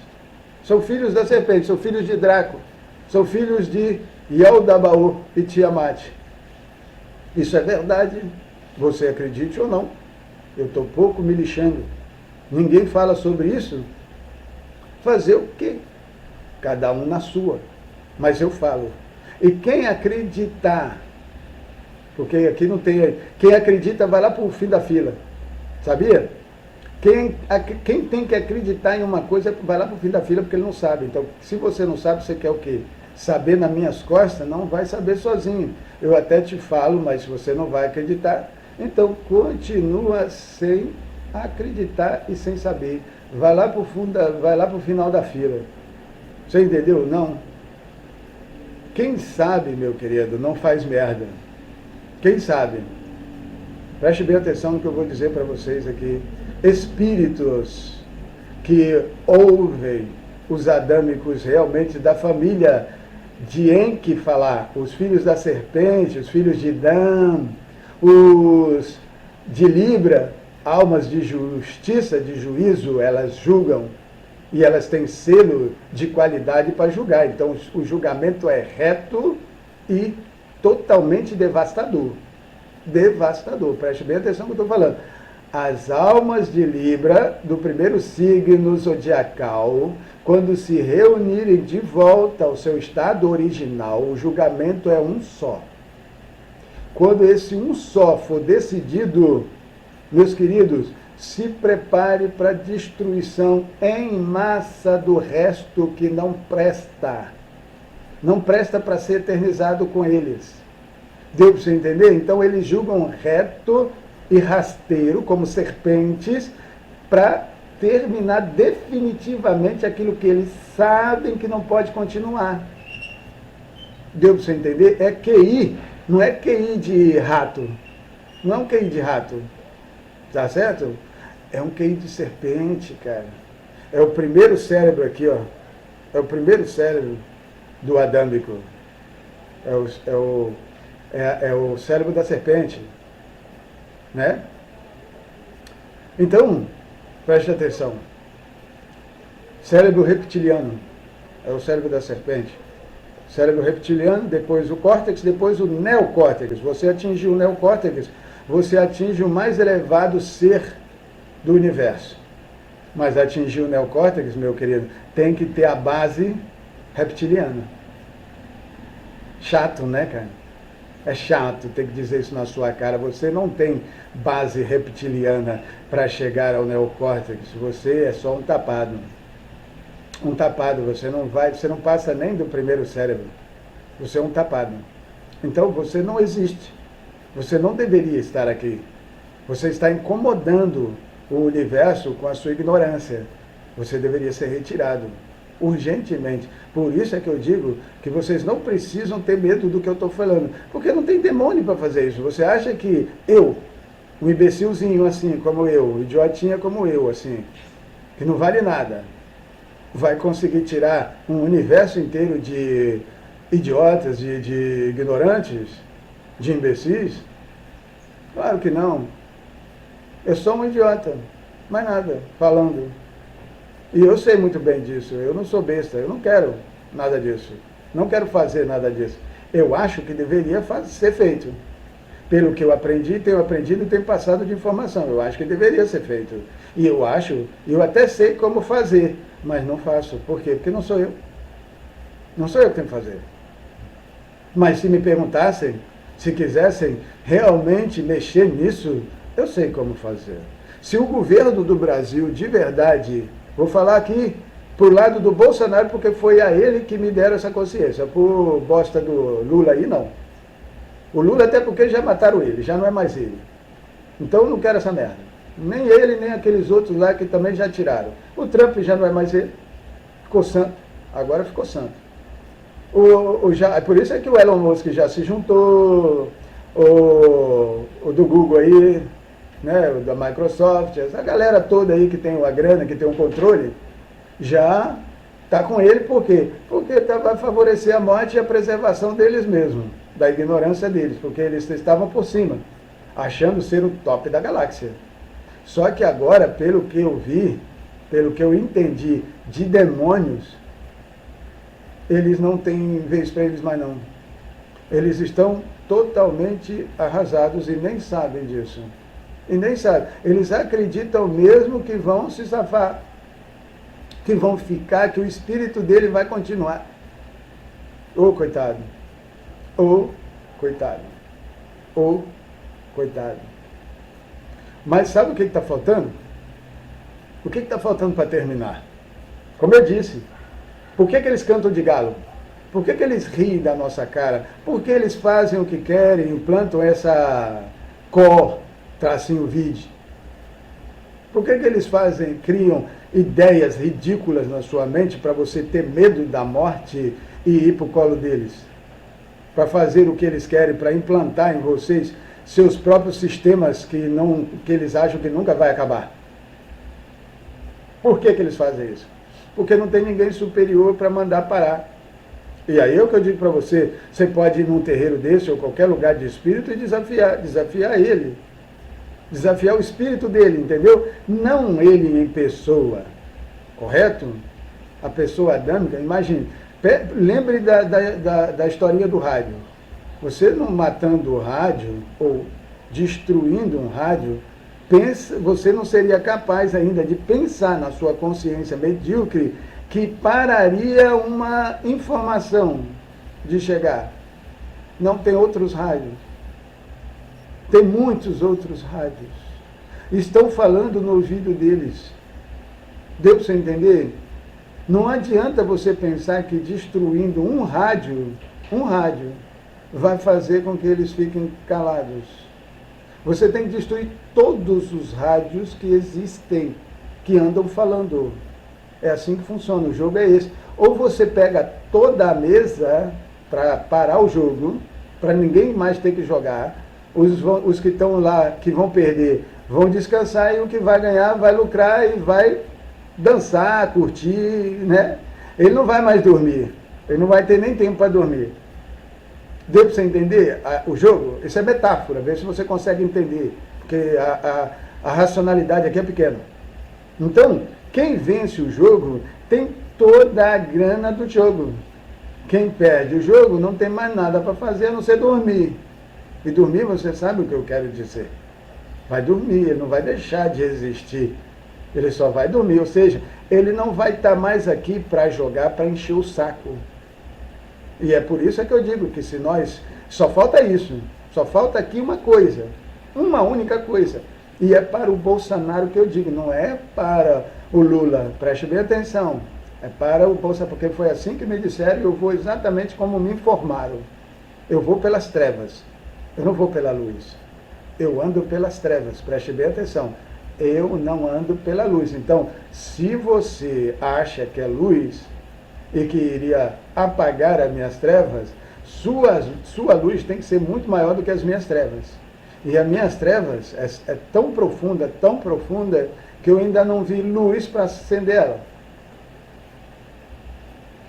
[SPEAKER 1] São filhos da serpente, são filhos de Draco, são filhos de Yaldabaoth e Tiamat. Isso é verdade, você acredite ou não. Eu estou pouco me lixando. Ninguém fala sobre isso. Fazer o quê? Cada um na sua. Mas eu falo. E quem acreditar, porque aqui não tem... Quem acredita vai lá para o fim da fila. Sabia? Quem tem que acreditar em uma coisa vai lá para o fim da fila porque ele não sabe. Então, se você não sabe, você quer o quê? Saber nas minhas costas? Não vai saber sozinho. Eu até te falo, mas você não vai acreditar. Então, continua sem acreditar e sem saber. Vai lá para o final da fila. Você entendeu? Não. Quem sabe, meu querido, não faz merda. Quem sabe? Preste bem atenção no que eu vou dizer para vocês aqui. Espíritos que ouvem os adâmicos realmente da família de Enki falar, os filhos da serpente, os filhos de Dan, os de Libra, almas de justiça, de juízo, elas julgam e elas têm selo de qualidade para julgar. Então o julgamento é reto e totalmente devastador. Devastador. Preste bem atenção no que eu estou falando. As almas de Libra, do primeiro signo zodiacal, quando se reunirem de volta ao seu estado original, o julgamento é um só. Quando esse um só for decidido, meus queridos, se prepare para a destruição em massa do resto que não presta. Não presta para ser eternizado com eles. Deu para você entender? Então eles julgam reto e rasteiro, como serpentes, para terminar definitivamente aquilo que eles sabem que não pode continuar. Deu para você entender? É QI, não é QI de rato. Não é um QI de rato. Tá certo? É um QI de serpente, cara. É o primeiro cérebro aqui, ó. É o primeiro cérebro do adâmico. É o cérebro da serpente. Né? Então, preste atenção. Cérebro reptiliano é o cérebro da serpente. Cérebro reptiliano, depois o córtex, depois o neocórtex. Você atingiu o neocórtex, você atinge o mais elevado ser do universo. Mas atingir o neocórtex, meu querido, tem que ter a base reptiliana. Chato, né, cara? É chato ter que dizer isso na sua cara. Você não tem base reptiliana para chegar ao neocórtex. Você é só um tapado. Um tapado. Você não passa nem do primeiro cérebro. Você é um tapado. Então você não existe. Você não deveria estar aqui. Você está incomodando o universo com a sua ignorância. Você deveria ser retirado. Urgentemente. Por isso é que eu digo que vocês não precisam ter medo do que eu estou falando. Porque não tem demônio para fazer isso. Você acha que eu, um imbecilzinho assim como eu, um idiotinha como eu, assim, que não vale nada, vai conseguir tirar um universo inteiro de idiotas, de ignorantes, de imbecis? Claro que não. Eu sou um idiota, mais nada, falando. E eu sei muito bem disso, eu não sou besta, eu não quero nada disso, não quero fazer nada disso. Eu acho que deveria ser feito. Pelo que eu aprendi, tenho aprendido e tenho passado de informação, eu acho que deveria ser feito. E eu até sei como fazer, mas não faço. Por quê? Porque não sou eu. Não sou eu que tenho que fazer. Mas se me perguntassem, se quisessem realmente mexer nisso, eu sei como fazer. Se o governo do Brasil, de verdade, vou falar aqui por lado do Bolsonaro, porque foi a ele que me deram essa consciência. Por bosta do Lula aí, não. O Lula até porque já mataram ele, já não é mais ele. Então eu não quero essa merda. Nem ele, nem aqueles outros lá que também já tiraram. O Trump já não é mais ele. Ficou santo. Agora ficou santo. Por isso é que o Elon Musk já se juntou, o do Google aí, né, o da Microsoft, essa galera toda aí que tem a grana, que tem um controle, já está com ele, por quê? Porque vai favorecer a morte e a preservação deles mesmos, da ignorância deles, porque eles estavam por cima, achando ser o top da galáxia. Só que agora, pelo que eu vi, pelo que eu entendi de demônios, eles não têm vez para eles mais não. Eles estão totalmente arrasados e nem sabem disso. E nem sabem. Eles acreditam mesmo que vão se safar, que vão ficar, que o espírito dele vai continuar. Ô coitado. Ô coitado. Ô coitado. Mas sabe o que está faltando? O que está faltando para terminar? Como eu disse, por que eles cantam de galo? Por que eles riem da nossa cara? Por que eles fazem o que querem, implantam essa tracinho vide? Por que eles criam ideias ridículas na sua mente para você ter medo da morte e ir para o colo deles? Para fazer o que eles querem, para implantar em vocês seus próprios sistemas que eles acham que nunca vai acabar. Por que eles fazem isso? Porque não tem ninguém superior para mandar parar. E aí é o que eu digo para você, você pode ir num terreiro desse ou qualquer lugar de espírito e desafiar ele. Desafiar o espírito dele, entendeu? Não ele em pessoa, correto? A pessoa adâmica, imagine, lembre da historinha do rádio. Você não matando o rádio ou destruindo um rádio, você não seria capaz ainda de pensar na sua consciência medíocre que pararia uma informação de chegar. Não tem outros rádios. Tem muitos outros rádios. Estão falando no ouvido deles. Deu para você entender? Não adianta você pensar que destruindo um rádio vai fazer com que eles fiquem calados. Você tem que destruir todos os rádios que existem, que andam falando. É assim que funciona, o jogo é esse. Ou você pega toda a mesa para parar o jogo, para ninguém mais ter que jogar, os que estão lá, que vão perder, vão descansar, e o que vai ganhar vai lucrar e vai dançar, curtir, né? Ele não vai mais dormir, ele não vai ter nem tempo para dormir. Deu para você entender o jogo? Isso é metáfora, vê se você consegue entender, porque a racionalidade aqui é pequena. Então, quem vence o jogo tem toda a grana do jogo. Quem perde o jogo não tem mais nada para fazer a não ser dormir. E dormir, você sabe o que eu quero dizer. Vai dormir, ele não vai deixar de existir. Ele só vai dormir, ou seja, ele não vai estar mais aqui para jogar, para encher o saco. E é por isso que eu digo que se nós... Só falta isso. Só falta aqui uma coisa. Uma única coisa. E é para o Bolsonaro que eu digo, não é para o Lula. Preste bem atenção. É para o Bolsonaro, porque foi assim que me disseram e eu vou exatamente como me informaram. Eu vou pelas trevas. Eu não vou pela luz. Eu ando pelas trevas. Preste bem atenção. Eu não ando pela luz. Então, se você acha que é luz e que iria apagar as minhas trevas, sua luz tem que ser muito maior do que as minhas trevas. E as minhas trevas é tão profunda, que eu ainda não vi luz para acender ela.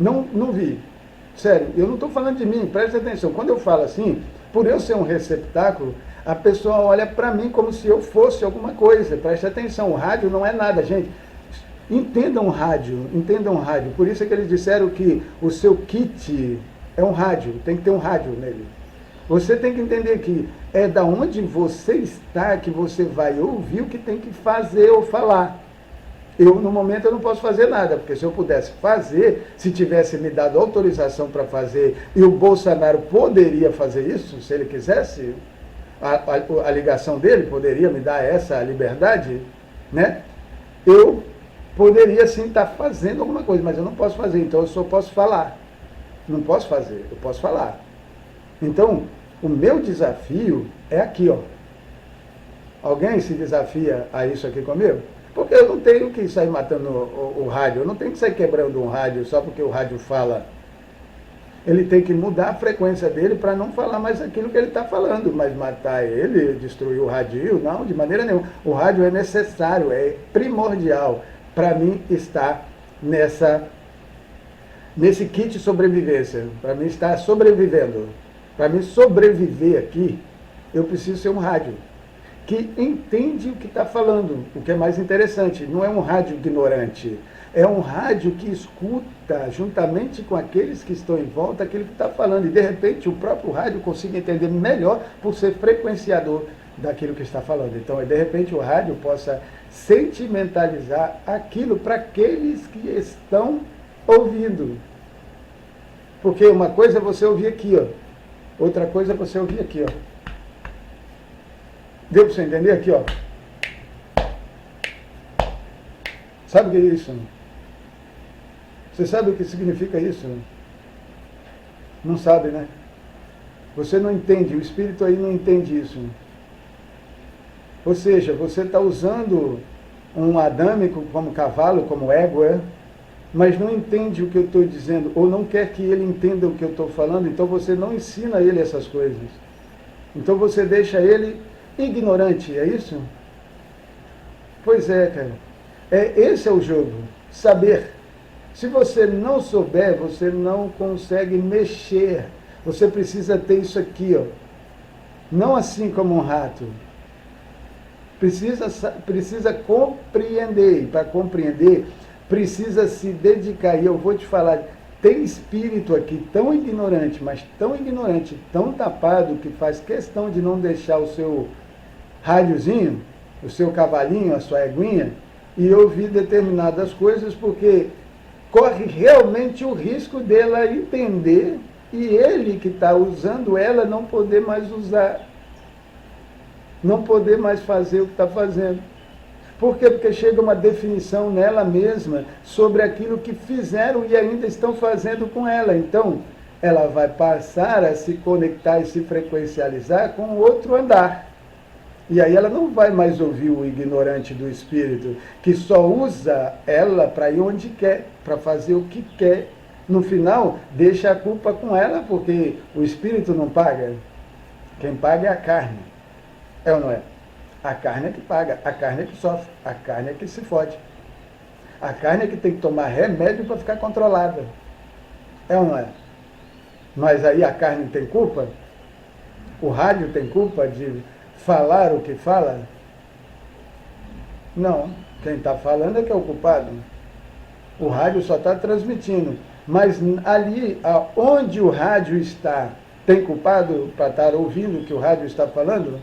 [SPEAKER 1] Não vi. Sério, eu não estou falando de mim, preste atenção. Quando eu falo assim, por eu ser um receptáculo, a pessoa olha para mim como se eu fosse alguma coisa. Preste atenção, o rádio não é nada, gente. Entendam o rádio. Por isso é que eles disseram que o seu kit é um rádio, tem que ter um rádio nele. Você tem que entender que é da onde você está que você vai ouvir o que tem que fazer ou falar. No momento, eu não posso fazer nada, porque se eu pudesse fazer, se tivesse me dado autorização para fazer, e o Bolsonaro poderia fazer isso, se ele quisesse, a ligação dele poderia me dar essa liberdade, né? Eu poderia sim estar fazendo alguma coisa, mas eu não posso fazer, então eu só posso falar. Não posso fazer, eu posso falar. Então, o meu desafio é aqui, ó. Alguém se desafia a isso aqui comigo? Porque eu não tenho que sair matando o rádio, eu não tenho que sair quebrando um rádio só porque o rádio fala. Ele tem que mudar a frequência dele para não falar mais aquilo que ele está falando, mas matar ele, destruir o rádio, não, de maneira nenhuma. O rádio é necessário, é primordial para mim estar nesse kit de sobrevivência, para mim estar sobrevivendo. Para mim sobreviver aqui, eu preciso ser um rádio que entende o que está falando, o que é mais interessante. Não é um rádio ignorante, é um rádio que escuta juntamente com aqueles que estão em volta aquilo que está falando. E de repente o próprio rádio consiga entender melhor por ser frequenciador daquilo que está falando. Então, de repente o rádio possa sentimentalizar aquilo para aqueles que estão ouvindo. Porque uma coisa é você ouvir aqui, ó. Outra coisa é você ouvir aqui, ó. Deu para você entender aqui, ó? Sabe o que é isso? Você sabe o que significa isso? Não sabe, né? Você não entende, o espírito aí não entende isso. Ou seja, você está usando um adâmico como cavalo, como égua, mas não entende o que eu estou dizendo, ou não quer que ele entenda o que eu estou falando, então você não ensina ele essas coisas. Então você deixa ele ignorante, é isso? Pois é, cara. Esse é o jogo, saber. Se você não souber, você não consegue mexer. Você precisa ter isso aqui, ó. Não assim como um rato. Precisa compreender. E para compreender, precisa se dedicar. E eu vou te falar, tem espírito aqui tão ignorante, mas tão ignorante, tão tapado, que faz questão de não deixar o seu rádiozinho, o seu cavalinho, a sua eguinha, e ouvir determinadas coisas, porque corre realmente o risco dela entender e ele que está usando ela não poder mais usar, não poder mais fazer o que está fazendo. Por quê? Porque chega uma definição nela mesma sobre aquilo que fizeram e ainda estão fazendo com ela. Então, ela vai passar a se conectar e se frequencializar com outro andar. E aí ela não vai mais ouvir o ignorante do espírito, que só usa ela para ir onde quer, para fazer o que quer. No final, deixa a culpa com ela, porque o espírito não paga. Quem paga é a carne. É ou não é? A carne é que paga, a carne é que sofre, a carne é que se fode. A carne é que tem que tomar remédio para ficar controlada. É ou não é? Mas aí a carne tem culpa? O rádio tem culpa de falar o que fala? Não. Quem está falando é que é o culpado. O rádio só está transmitindo. Mas ali, onde o rádio está, tem culpado para estar ouvindo o que o rádio está falando?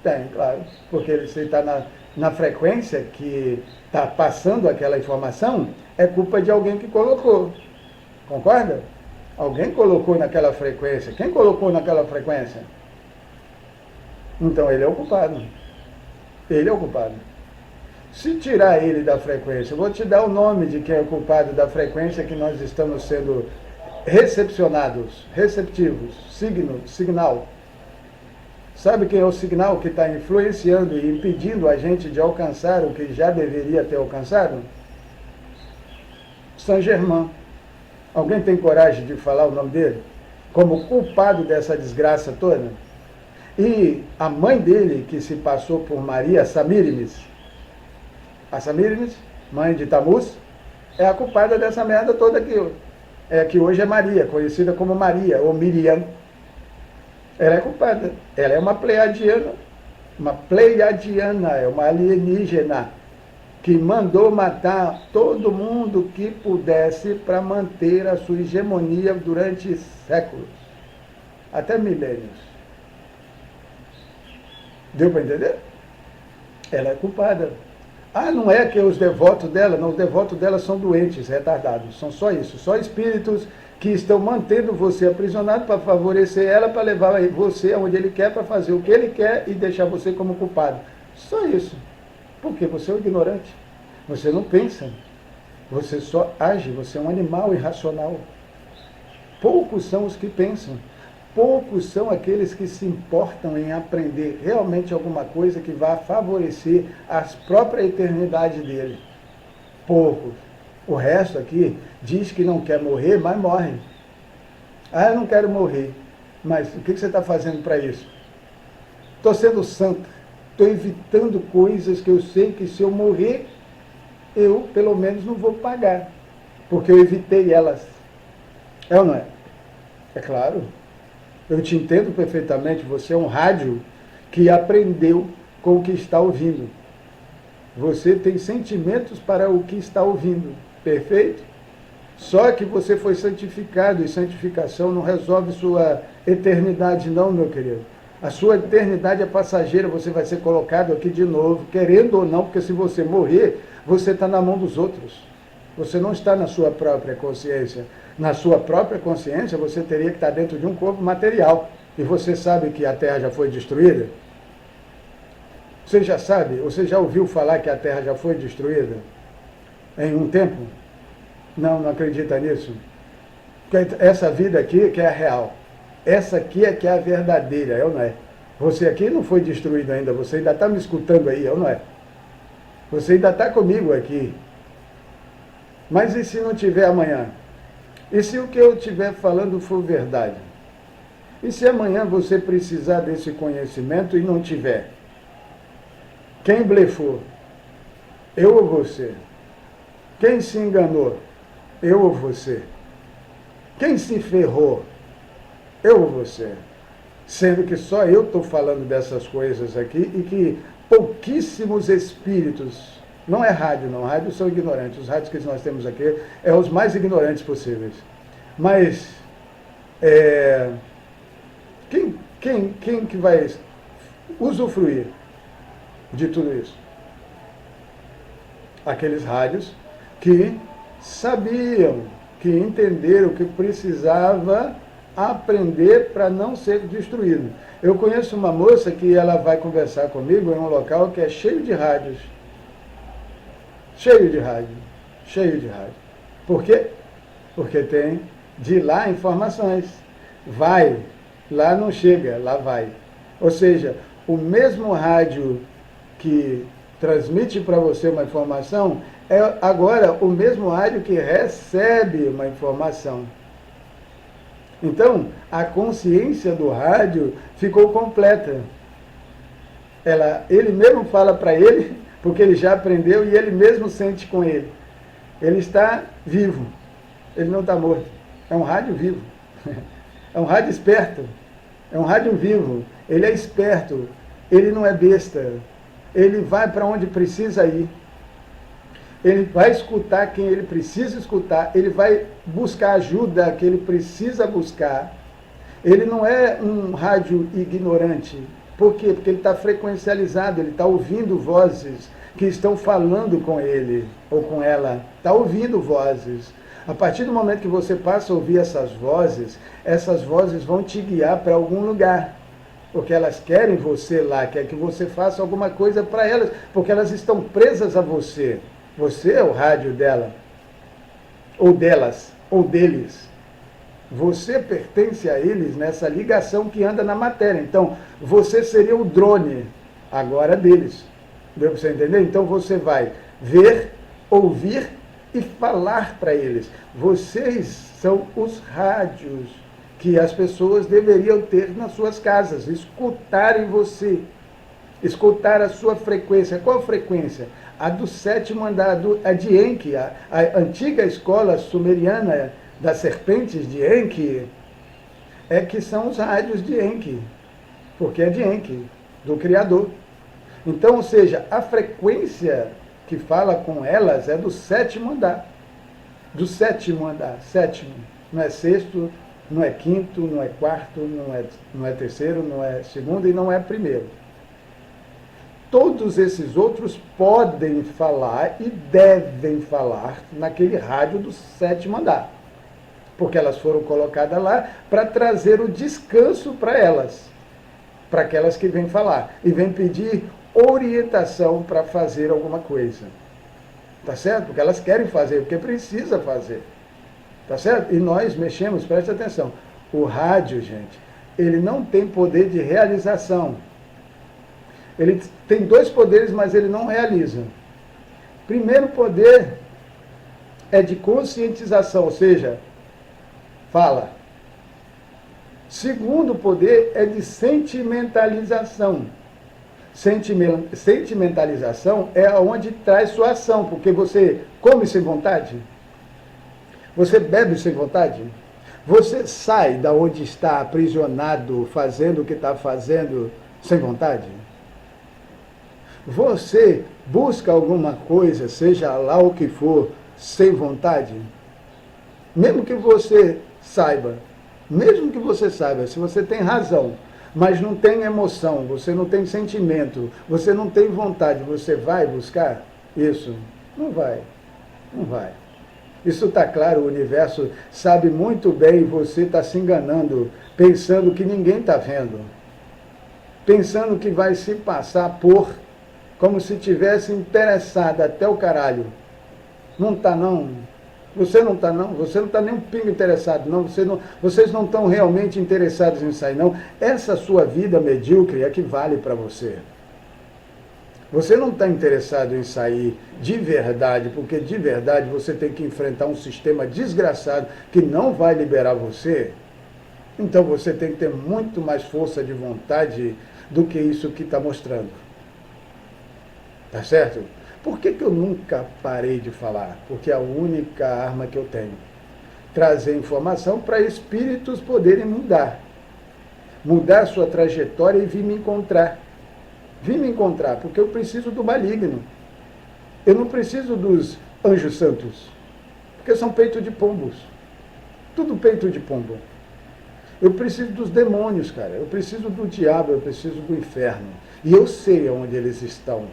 [SPEAKER 1] Tem, claro. Porque você está na frequência que está passando aquela informação, é culpa de alguém que colocou. Concorda? Alguém colocou naquela frequência. Quem colocou naquela frequência? Então ele é o culpado. Ele é o culpado. Se tirar ele da frequência, eu vou te dar o nome de quem é o culpado da frequência que nós estamos sendo recepcionados, receptivos, signal. Sabe quem é o signal que está influenciando e impedindo a gente de alcançar o que já deveria ter alcançado? Saint Germain. Alguém tem coragem de falar o nome dele? Como culpado dessa desgraça toda? E a mãe dele, que se passou por Maria Samíramis, a Samíramis, mãe de Tamuz, é a culpada dessa merda toda que hoje é Maria, conhecida como Maria, ou Miriam. Ela é culpada. Ela é uma pleiadiana, é uma alienígena, que mandou matar todo mundo que pudesse para manter a sua hegemonia durante séculos, até milênios. Deu para entender? Ela é culpada. Ah, não é que os devotos dela, não, os devotos dela são doentes, retardados, são só isso, só espíritos que estão mantendo você aprisionado para favorecer ela, para levar você aonde ele quer, para fazer o que ele quer e deixar você como culpado. Só isso. Porque você é um ignorante. Você não pensa. Você só age. Você é um animal irracional. Poucos são os que pensam. Poucos são aqueles que se importam em aprender realmente alguma coisa que vá favorecer a própria eternidade dele. Poucos. O resto aqui diz que não quer morrer, mas morre. Ah, eu não quero morrer. Mas o que você está fazendo para isso? Estou sendo santa. Estou evitando coisas que eu sei que se eu morrer, eu pelo menos não vou pagar. Porque eu evitei elas. É ou não é? É claro. Eu te entendo perfeitamente. Você é um rádio que aprendeu com o que está ouvindo. Você tem sentimentos para o que está ouvindo. Perfeito? Só que você foi santificado, e santificação não resolve sua eternidade não, meu querido. A sua eternidade é passageira, você vai ser colocado aqui de novo, querendo ou não, porque se você morrer, você está na mão dos outros. Você não está na sua própria consciência. Na sua própria consciência, você teria que estar dentro de um corpo material. E você sabe que a Terra já foi destruída? Você já sabe, você já ouviu falar que a Terra já foi destruída? Em um tempo? Não, não acredita nisso? Essa vida aqui que é a real. Essa aqui é que é a verdadeira, é ou não é? Você aqui não foi destruído ainda, você ainda está me escutando aí, é ou não é? Você ainda está comigo aqui. Mas e se não tiver amanhã? E se o que eu estiver falando for verdade? E se amanhã você precisar desse conhecimento e não tiver? Quem blefou? Eu ou você? Quem se enganou? Eu ou você? Quem se ferrou? Eu ou você? Sendo que só eu estou falando dessas coisas aqui e que pouquíssimos espíritos, não é rádio não, rádios são ignorantes, os rádios que nós temos aqui é os mais ignorantes possíveis. Mas, quem que vai usufruir de tudo isso? Aqueles rádios que sabiam, que entenderam que precisava aprender para não ser destruído. Eu conheço uma moça que ela vai conversar comigo em um local que é cheio de rádios. Cheio de rádio. Cheio de rádio. Por quê? Porque tem de lá informações. Vai, lá não chega, lá vai. Ou seja, o mesmo rádio que transmite para você uma informação é agora o mesmo rádio que recebe uma informação. Então, a consciência do rádio ficou completa. Ele mesmo fala para ele, porque ele já aprendeu e ele mesmo sente com ele. Ele está vivo, ele não está morto. É um rádio vivo. É um rádio esperto. É um rádio vivo. Ele é esperto. Ele não é besta. Ele vai para onde precisa ir. Ele vai escutar quem ele precisa escutar, ele vai buscar ajuda que ele precisa buscar. Ele não é um rádio ignorante. Por quê? Porque ele está frequencializado, ele está ouvindo vozes que estão falando com ele ou com ela. Está ouvindo vozes. A partir do momento que você passa a ouvir essas vozes vão te guiar para algum lugar. Porque elas querem você lá, quer que você faça alguma coisa para elas, porque elas estão presas a você. Você é o rádio dela, ou delas, ou deles. Você pertence a eles nessa ligação que anda na matéria. Então, você seria o drone agora deles. Deu para você entender? Então, você vai ver, ouvir e falar para eles. Vocês são os rádios que as pessoas deveriam ter nas suas casas, escutarem você, escutar a sua frequência. Qual frequência? A do sétimo andar, a de Enki, a antiga escola sumeriana das serpentes de Enki, é que são os rádios de Enki, porque é de Enki, do Criador. Então, ou seja, a frequência que fala com elas é do sétimo andar. Do sétimo andar, sétimo. Não é sexto, não é quinto, não é quarto, não é terceiro, não é segundo e não é primeiro. Todos esses outros podem falar e devem falar naquele rádio do sétimo andar. Porque elas foram colocadas lá para trazer o descanso para elas. Para aquelas que vêm falar. E vêm pedir orientação para fazer alguma coisa. Tá certo? Porque elas querem fazer, porque precisa fazer. Tá certo? E nós mexemos, preste atenção. O rádio, gente, ele não tem poder de realização. Ele tem dois poderes, mas ele não realiza. Primeiro poder é de conscientização, ou seja, fala. Segundo poder é de sentimentalização. Sentimentalização é onde traz sua ação, porque você come sem vontade, você bebe sem vontade, você sai da onde está aprisionado, fazendo o que está fazendo sem vontade. Você busca alguma coisa, seja lá o que for, sem vontade. Mesmo que você saiba, se você tem razão, mas não tem emoção, você não tem sentimento, você não tem vontade, você vai buscar isso? Não vai, não vai. Isso está claro, o universo sabe muito bem, você está se enganando, pensando que ninguém está vendo, pensando que vai se passar por, como se tivesse interessado até o caralho. Não está não. Você não está não, você não está nem um pingo interessado não, vocês não estão realmente interessados em sair não. Essa sua vida medíocre é que vale para você. Você não está interessado em sair de verdade, porque de verdade você tem que enfrentar um sistema desgraçado que não vai liberar você. Então você tem que ter muito mais força de vontade do que isso que está mostrando. Tá certo? Por que eu nunca parei de falar? Porque é a única arma que eu tenho. Trazer informação para espíritos poderem mudar. Mudar a sua trajetória e vir me encontrar. Vim me encontrar, porque eu preciso do maligno. Eu não preciso dos anjos santos, porque são peito de pombos. Tudo peito de pombo. Eu preciso dos demônios, cara. Eu preciso do diabo, eu preciso do inferno. E eu sei onde eles estão.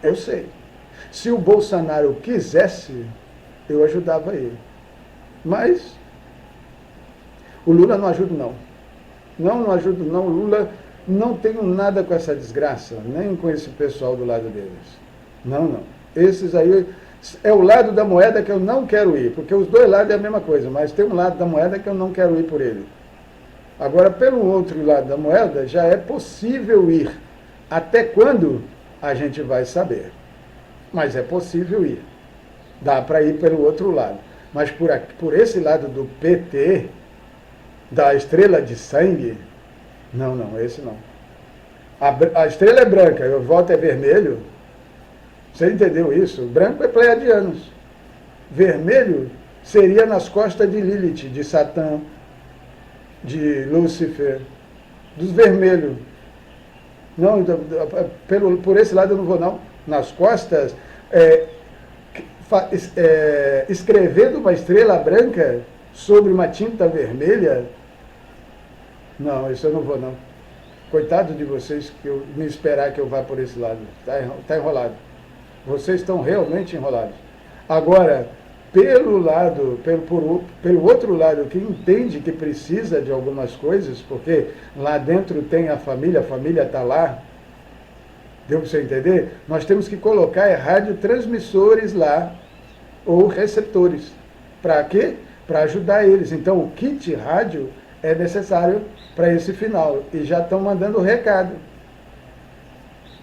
[SPEAKER 1] Eu sei. Se o Bolsonaro quisesse, eu ajudava ele. Mas o Lula não ajuda, não. Não ajuda, não. O Lula não tem nada com essa desgraça, nem com esse pessoal do lado deles. Não. Esses aí é o lado da moeda que eu não quero ir, porque os dois lados é a mesma coisa, mas tem um lado da moeda que eu não quero ir por ele. Agora, pelo outro lado da moeda, já é possível ir. Até quando? A gente vai saber. Mas é possível ir. Dá para ir pelo outro lado. Mas por esse lado do PT, da estrela de sangue, não, esse não. A estrela é branca, o voto é vermelho. Você entendeu isso? Branco é pleiadianos. Vermelho seria nas costas de Lilith, de Satã, de Lúcifer, dos vermelhos. Não, por esse lado eu não vou, não. Nas costas, escrevendo uma estrela branca sobre uma tinta vermelha. Não, isso eu não vou, não. Coitado de vocês que me esperar que eu vá por esse lado. Tá enrolado. Vocês estão realmente enrolados. Agora, pelo outro lado, que entende que precisa de algumas coisas, porque lá dentro tem a família está lá, deu para você entender? Nós temos que colocar radiotransmissores lá, ou receptores. Para quê? Para ajudar eles. Então, o kit rádio é necessário para esse final. E já estão mandando o recado.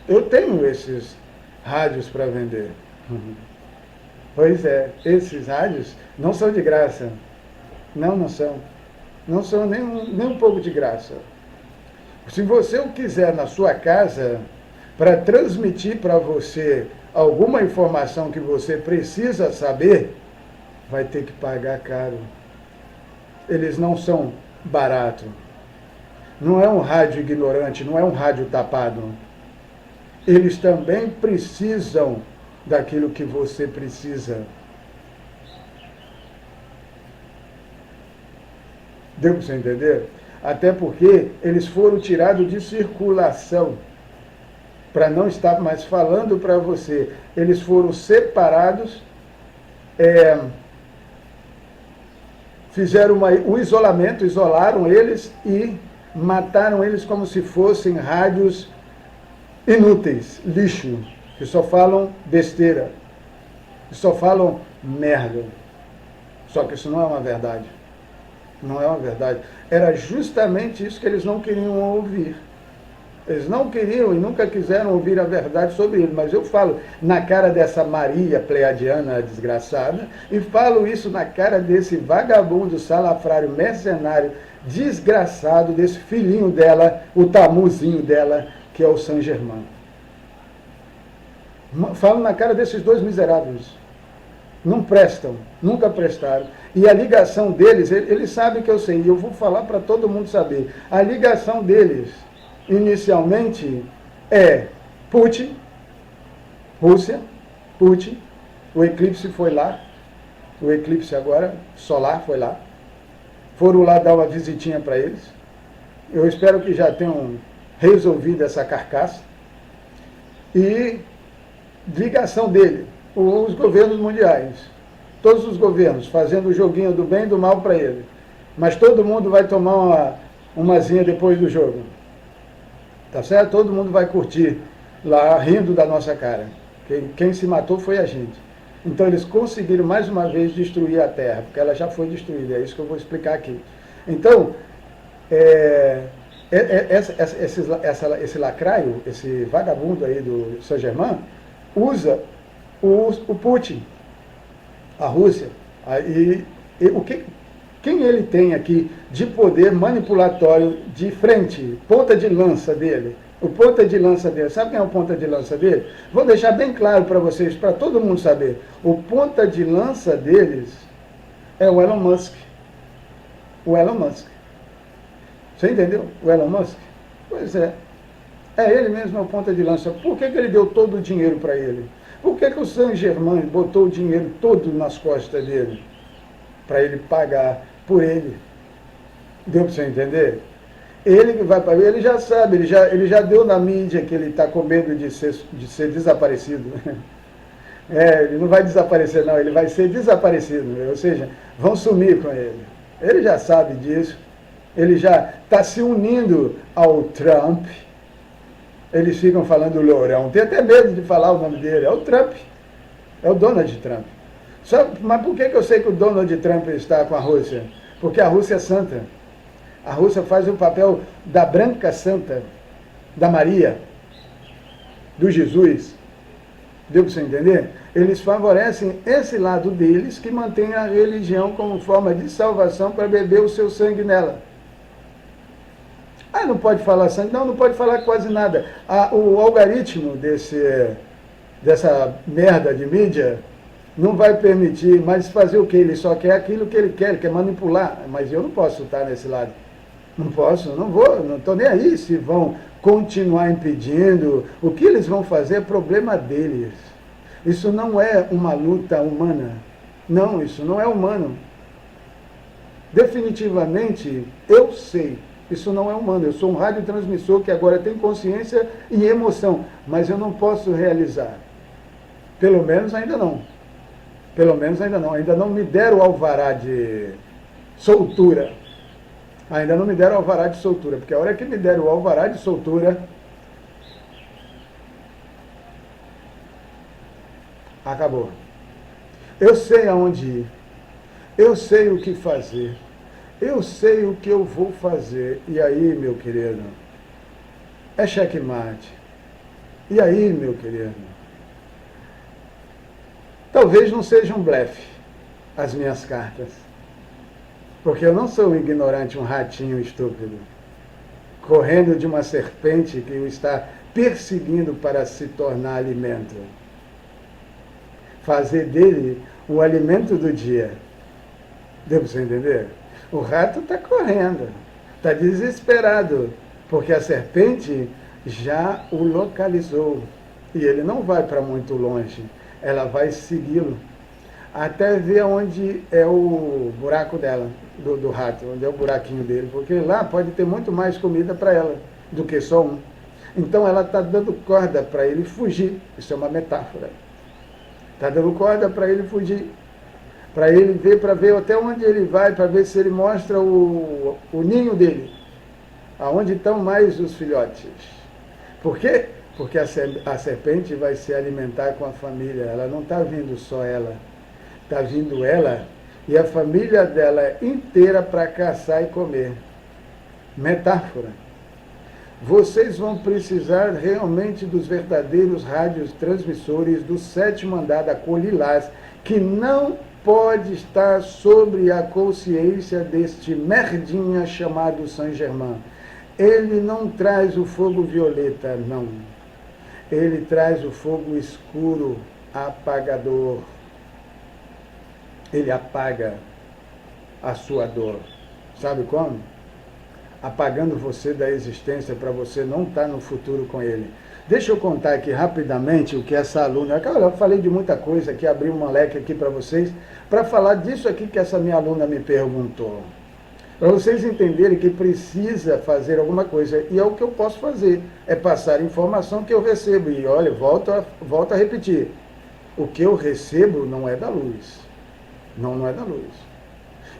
[SPEAKER 1] Eu tenho esses rádios para vender. Pois é, esses rádios não são de graça. Não são. Não são nem um pouco de graça. Se você o quiser na sua casa, para transmitir para você alguma informação que você precisa saber, vai ter que pagar caro. Eles não são baratos. Não é um rádio ignorante, não é um rádio tapado. Eles também precisam daquilo que você precisa. Deu para você entender? Até porque eles foram tirados de circulação, para não estar mais falando para você. Eles foram separados, fizeram um isolamento, isolaram eles e mataram eles como se fossem rádios inúteis, lixo, que só falam besteira, que só falam merda. Só que isso não é uma verdade. Não é uma verdade. Era justamente isso que eles não queriam ouvir. Eles não queriam e nunca quiseram ouvir a verdade sobre ele, mas eu falo na cara dessa Maria pleiadiana desgraçada, e falo isso na cara desse vagabundo, salafrário, mercenário, desgraçado, desse filhinho dela, o tamuzinho dela, que é o Saint-Germain. Falo na cara desses dois miseráveis. Não prestam, nunca prestaram. E a ligação deles, eles sabem que eu sei, e eu vou falar para todo mundo saber. A ligação deles, inicialmente, é Putin, Rússia, Putin, o eclipse foi lá, o eclipse agora, solar foi lá, foram lá dar uma visitinha para eles. Eu espero que já tenham resolvido essa carcaça. E ligação dele, os governos mundiais, todos os governos fazendo o joguinho do bem e do mal para ele. Mas todo mundo vai tomar umazinha depois do jogo. Tá certo? Todo mundo vai curtir lá, rindo da nossa cara. Quem se matou foi a gente. Então eles conseguiram mais uma vez destruir a Terra, porque ela já foi destruída, é isso que eu vou explicar aqui. Então, esse lacraio, esse vagabundo aí do Saint-Germain, usa o Putin, a Rússia, quem ele tem aqui de poder manipulatório de frente, ponta de lança dele, o ponta de lança dele, sabe quem é o ponta de lança dele? Vou deixar bem claro para vocês, para todo mundo saber, o ponta de lança deles é o Elon Musk. O Elon Musk. Você entendeu? O Elon Musk? Pois é. É ele mesmo, é o ponta de lança. Por que ele deu todo o dinheiro para ele? Por que o Saint-Germain botou o dinheiro todo nas costas dele? Para ele pagar por ele. Deu para você entender? Ele que vai pagar, ele já sabe, ele já deu na mídia que ele está com medo de ser desaparecido. Ele não vai desaparecer não, ele vai ser desaparecido. Ou seja, vão sumir com ele. Ele já sabe disso. Ele já está se unindo ao Trump. Eles ficam falando lourão. Tem até medo de falar o nome dele. É o Trump. É o Donald Trump. Mas por que eu sei que o Donald Trump está com a Rússia? Porque a Rússia é santa. A Rússia faz o papel da branca santa, da Maria, do Jesus. Deu para você entender? Eles favorecem esse lado deles que mantém a religião como forma de salvação para beber o seu sangue nela. Não pode falar sangue? Não pode falar quase nada. O algoritmo dessa merda de mídia não vai permitir, mas fazer o que? Ele só quer aquilo que ele quer manipular. Mas eu não posso estar nesse lado. Não posso, não vou, não estou nem aí se vão continuar impedindo. O que eles vão fazer é problema deles. Isso não é uma luta humana. Não, isso não é humano. Definitivamente, eu sei. Isso não é humano. Eu sou um radiotransmissor que agora tem consciência e emoção, mas eu não posso realizar. Pelo menos ainda não. Pelo menos ainda não. Ainda não me deram o alvará de soltura. Ainda não me deram o alvará de soltura, porque a hora que me deram o alvará de soltura, acabou. Eu sei aonde ir. Eu sei o que fazer. Eu sei o que eu vou fazer. E aí, meu querido, é checkmate. E aí, meu querido, talvez não seja um blefe as minhas cartas. Porque eu não sou um ignorante, um ratinho estúpido, correndo de uma serpente que o está perseguindo para se tornar alimento. Fazer dele o alimento do dia. Deu para você entender? O rato está correndo, está desesperado, porque a serpente já o localizou. E ele não vai para muito longe, ela vai segui-lo, até ver onde é o buraco dela, do rato, onde é o buraquinho dele, porque lá pode ter muito mais comida para ela do que só um. Então ela está dando corda para ele fugir, isso é uma metáfora. Está dando corda para ele fugir, para ele ver, para ver até onde ele vai, para ver se ele mostra o ninho dele, aonde estão mais os filhotes. Por quê? Porque a serpente vai se alimentar com a família, ela não está vindo só ela, está vindo ela e a família dela inteira para caçar e comer. Metáfora. vocês vão precisar realmente dos verdadeiros rádios transmissores do 7º andar da cor lilás, que não pode estar sobre a consciência deste merdinha chamado Saint-Germain. Ele não traz o fogo violeta, não. Ele traz o fogo escuro, apagador. Ele apaga a sua dor. Sabe como? Apagando você da existência para você não estar no futuro com ele. Deixa eu contar aqui rapidamente o que essa aluna... Eu falei de muita coisa aqui, abri um leque aqui para vocês, para falar disso aqui que essa minha aluna me perguntou. Para vocês entenderem que precisa fazer alguma coisa. E é o que eu posso fazer, é passar informação que eu recebo. E olha, volto a repetir, o que eu recebo não é da luz. Não é da luz.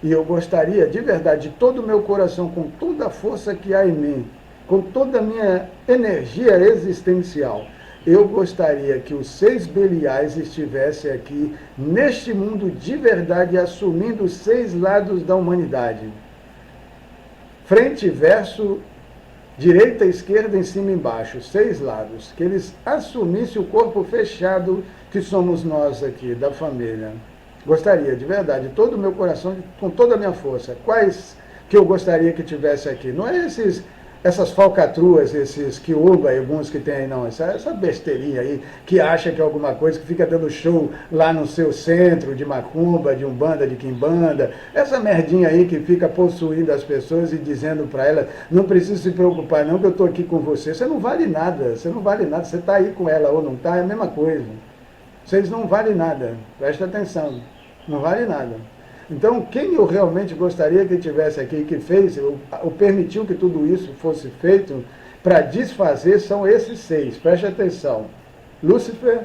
[SPEAKER 1] E eu gostaria, de verdade, de todo o meu coração, com toda a força que há em mim, com toda a minha energia existencial, eu gostaria que os 6 Beliais estivessem aqui, neste mundo de verdade, assumindo os 6 lados da humanidade. Frente, verso, direita, esquerda, em cima e embaixo, 6 lados. Que eles assumissem o corpo fechado que somos nós aqui, da família. Gostaria, de verdade, de todo o meu coração, com toda a minha força. Quais que eu gostaria que tivesse aqui? Não é essas falcatruas, esses quiumba, alguns que tem aí, não. Essa besteirinha aí, que acha que é alguma coisa, que fica dando show lá no seu centro de macumba, de umbanda, de quimbanda. Essa merdinha aí que fica possuindo as pessoas e dizendo para elas, não precisa se preocupar não, que eu estou aqui com você. Você não vale nada, você está aí com ela ou não está, é a mesma coisa. Vocês não valem nada, presta atenção. Não vale nada. Então, quem eu realmente gostaria que tivesse aqui, que fez, ou permitiu que tudo isso fosse feito, para desfazer, são esses 6. Preste atenção. Lúcifer,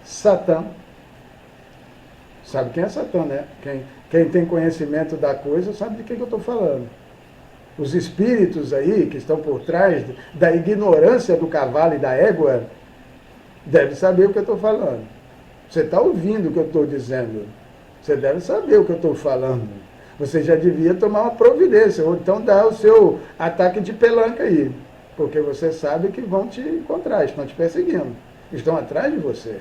[SPEAKER 1] Satã. Sabe quem é Satã, né? Quem tem conhecimento da coisa sabe de quem eu estou falando. Os espíritos aí, que estão por trás da ignorância do cavalo e da égua, devem saber o que eu estou falando. Você está ouvindo o que eu estou dizendo. Você deve saber o que eu estou falando. Você já devia tomar uma providência, ou então dar o seu ataque de pelanca aí. Porque você sabe que vão te encontrar, estão te perseguindo. Estão atrás de você.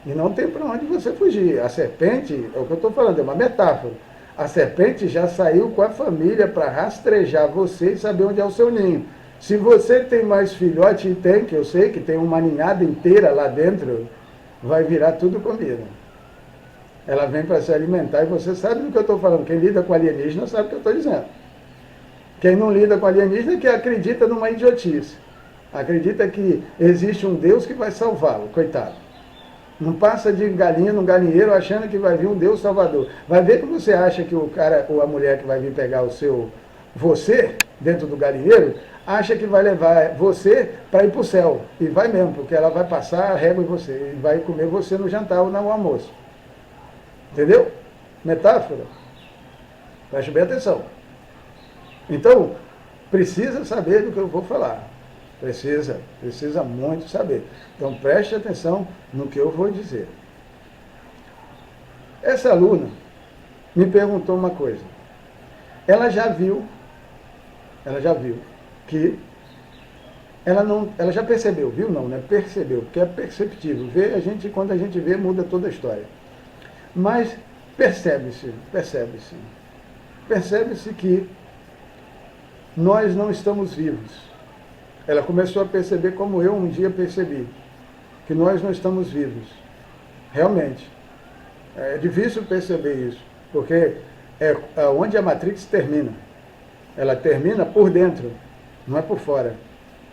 [SPEAKER 1] E não tem para onde você fugir. A serpente, é o que eu estou falando, é uma metáfora. A serpente já saiu com a família para rastrejar você e saber onde é o seu ninho. Se você tem mais filhote, e tem, que eu sei que tem uma ninhada inteira lá dentro, vai virar tudo comida. Ela vem para se alimentar e você sabe do que eu estou falando. Quem lida com alienígena sabe o que eu estou dizendo. Quem não lida com alienígena é que acredita numa idiotice. Acredita que existe um Deus que vai salvá-lo, coitado. Não passa de galinha no galinheiro achando que vai vir um Deus salvador. Vai ver que você acha que o cara ou a mulher que vai vir pegar você dentro do galinheiro, acha que vai levar você para ir para o céu. E vai mesmo, porque ela vai passar a régua em você. E vai comer você no jantar ou no almoço. Entendeu? Metáfora. Preste bem atenção. Então, precisa saber do que eu vou falar. Precisa muito saber. Então, preste atenção no que eu vou dizer. Essa aluna me perguntou uma coisa. Ela já viu que ela já percebeu, viu não, né? Percebeu, porque é perceptível. Quando a gente vê, muda toda a história. Mas percebe-se que nós não estamos vivos. Ela começou a perceber como eu um dia percebi, que nós não estamos vivos. Realmente. É difícil perceber isso, porque é onde a Matrix termina. Ela termina por dentro, não é por fora.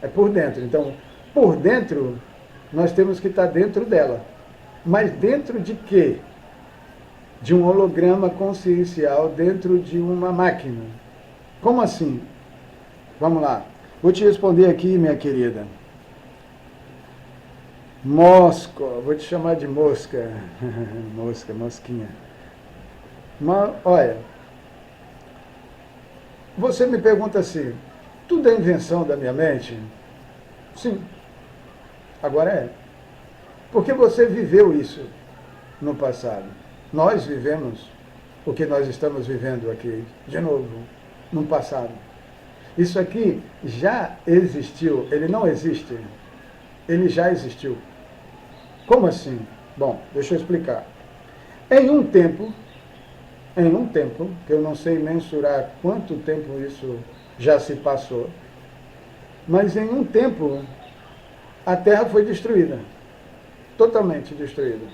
[SPEAKER 1] É por dentro. Então, por dentro, nós temos que estar dentro dela. Mas dentro de quê? De um holograma consciencial, dentro de uma máquina. Como assim? Vamos lá. Vou te responder aqui, minha querida. Mosca, vou te chamar de mosca. Mosquinha. Mas, olha, você me pergunta assim, tudo é invenção da minha mente? Sim. Agora é. Porque você viveu isso no passado. Nós vivemos o que nós estamos vivendo aqui, de novo, no passado. Isso aqui já existiu, ele não existe, ele já existiu. Como assim? Bom, deixa eu explicar. Em um tempo, que eu não sei mensurar quanto tempo isso já se passou, mas em um tempo a Terra foi destruída, totalmente destruída.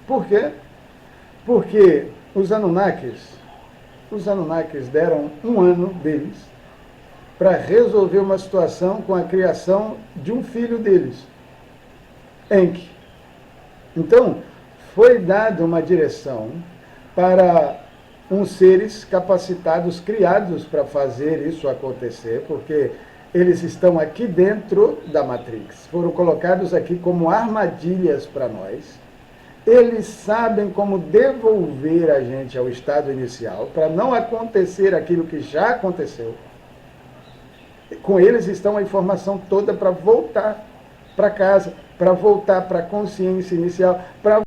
[SPEAKER 1] Por quê? Porque os Anunnakis deram um ano deles para resolver uma situação com a criação de um filho deles, Enki. Então, foi dada uma direção para uns seres capacitados, criados para fazer isso acontecer, porque eles estão aqui dentro da Matrix, foram colocados aqui como armadilhas para nós. Eles sabem como devolver a gente ao estado inicial, para não acontecer aquilo que já aconteceu. Com eles estão a informação toda para voltar para casa, para voltar para a consciência inicial, para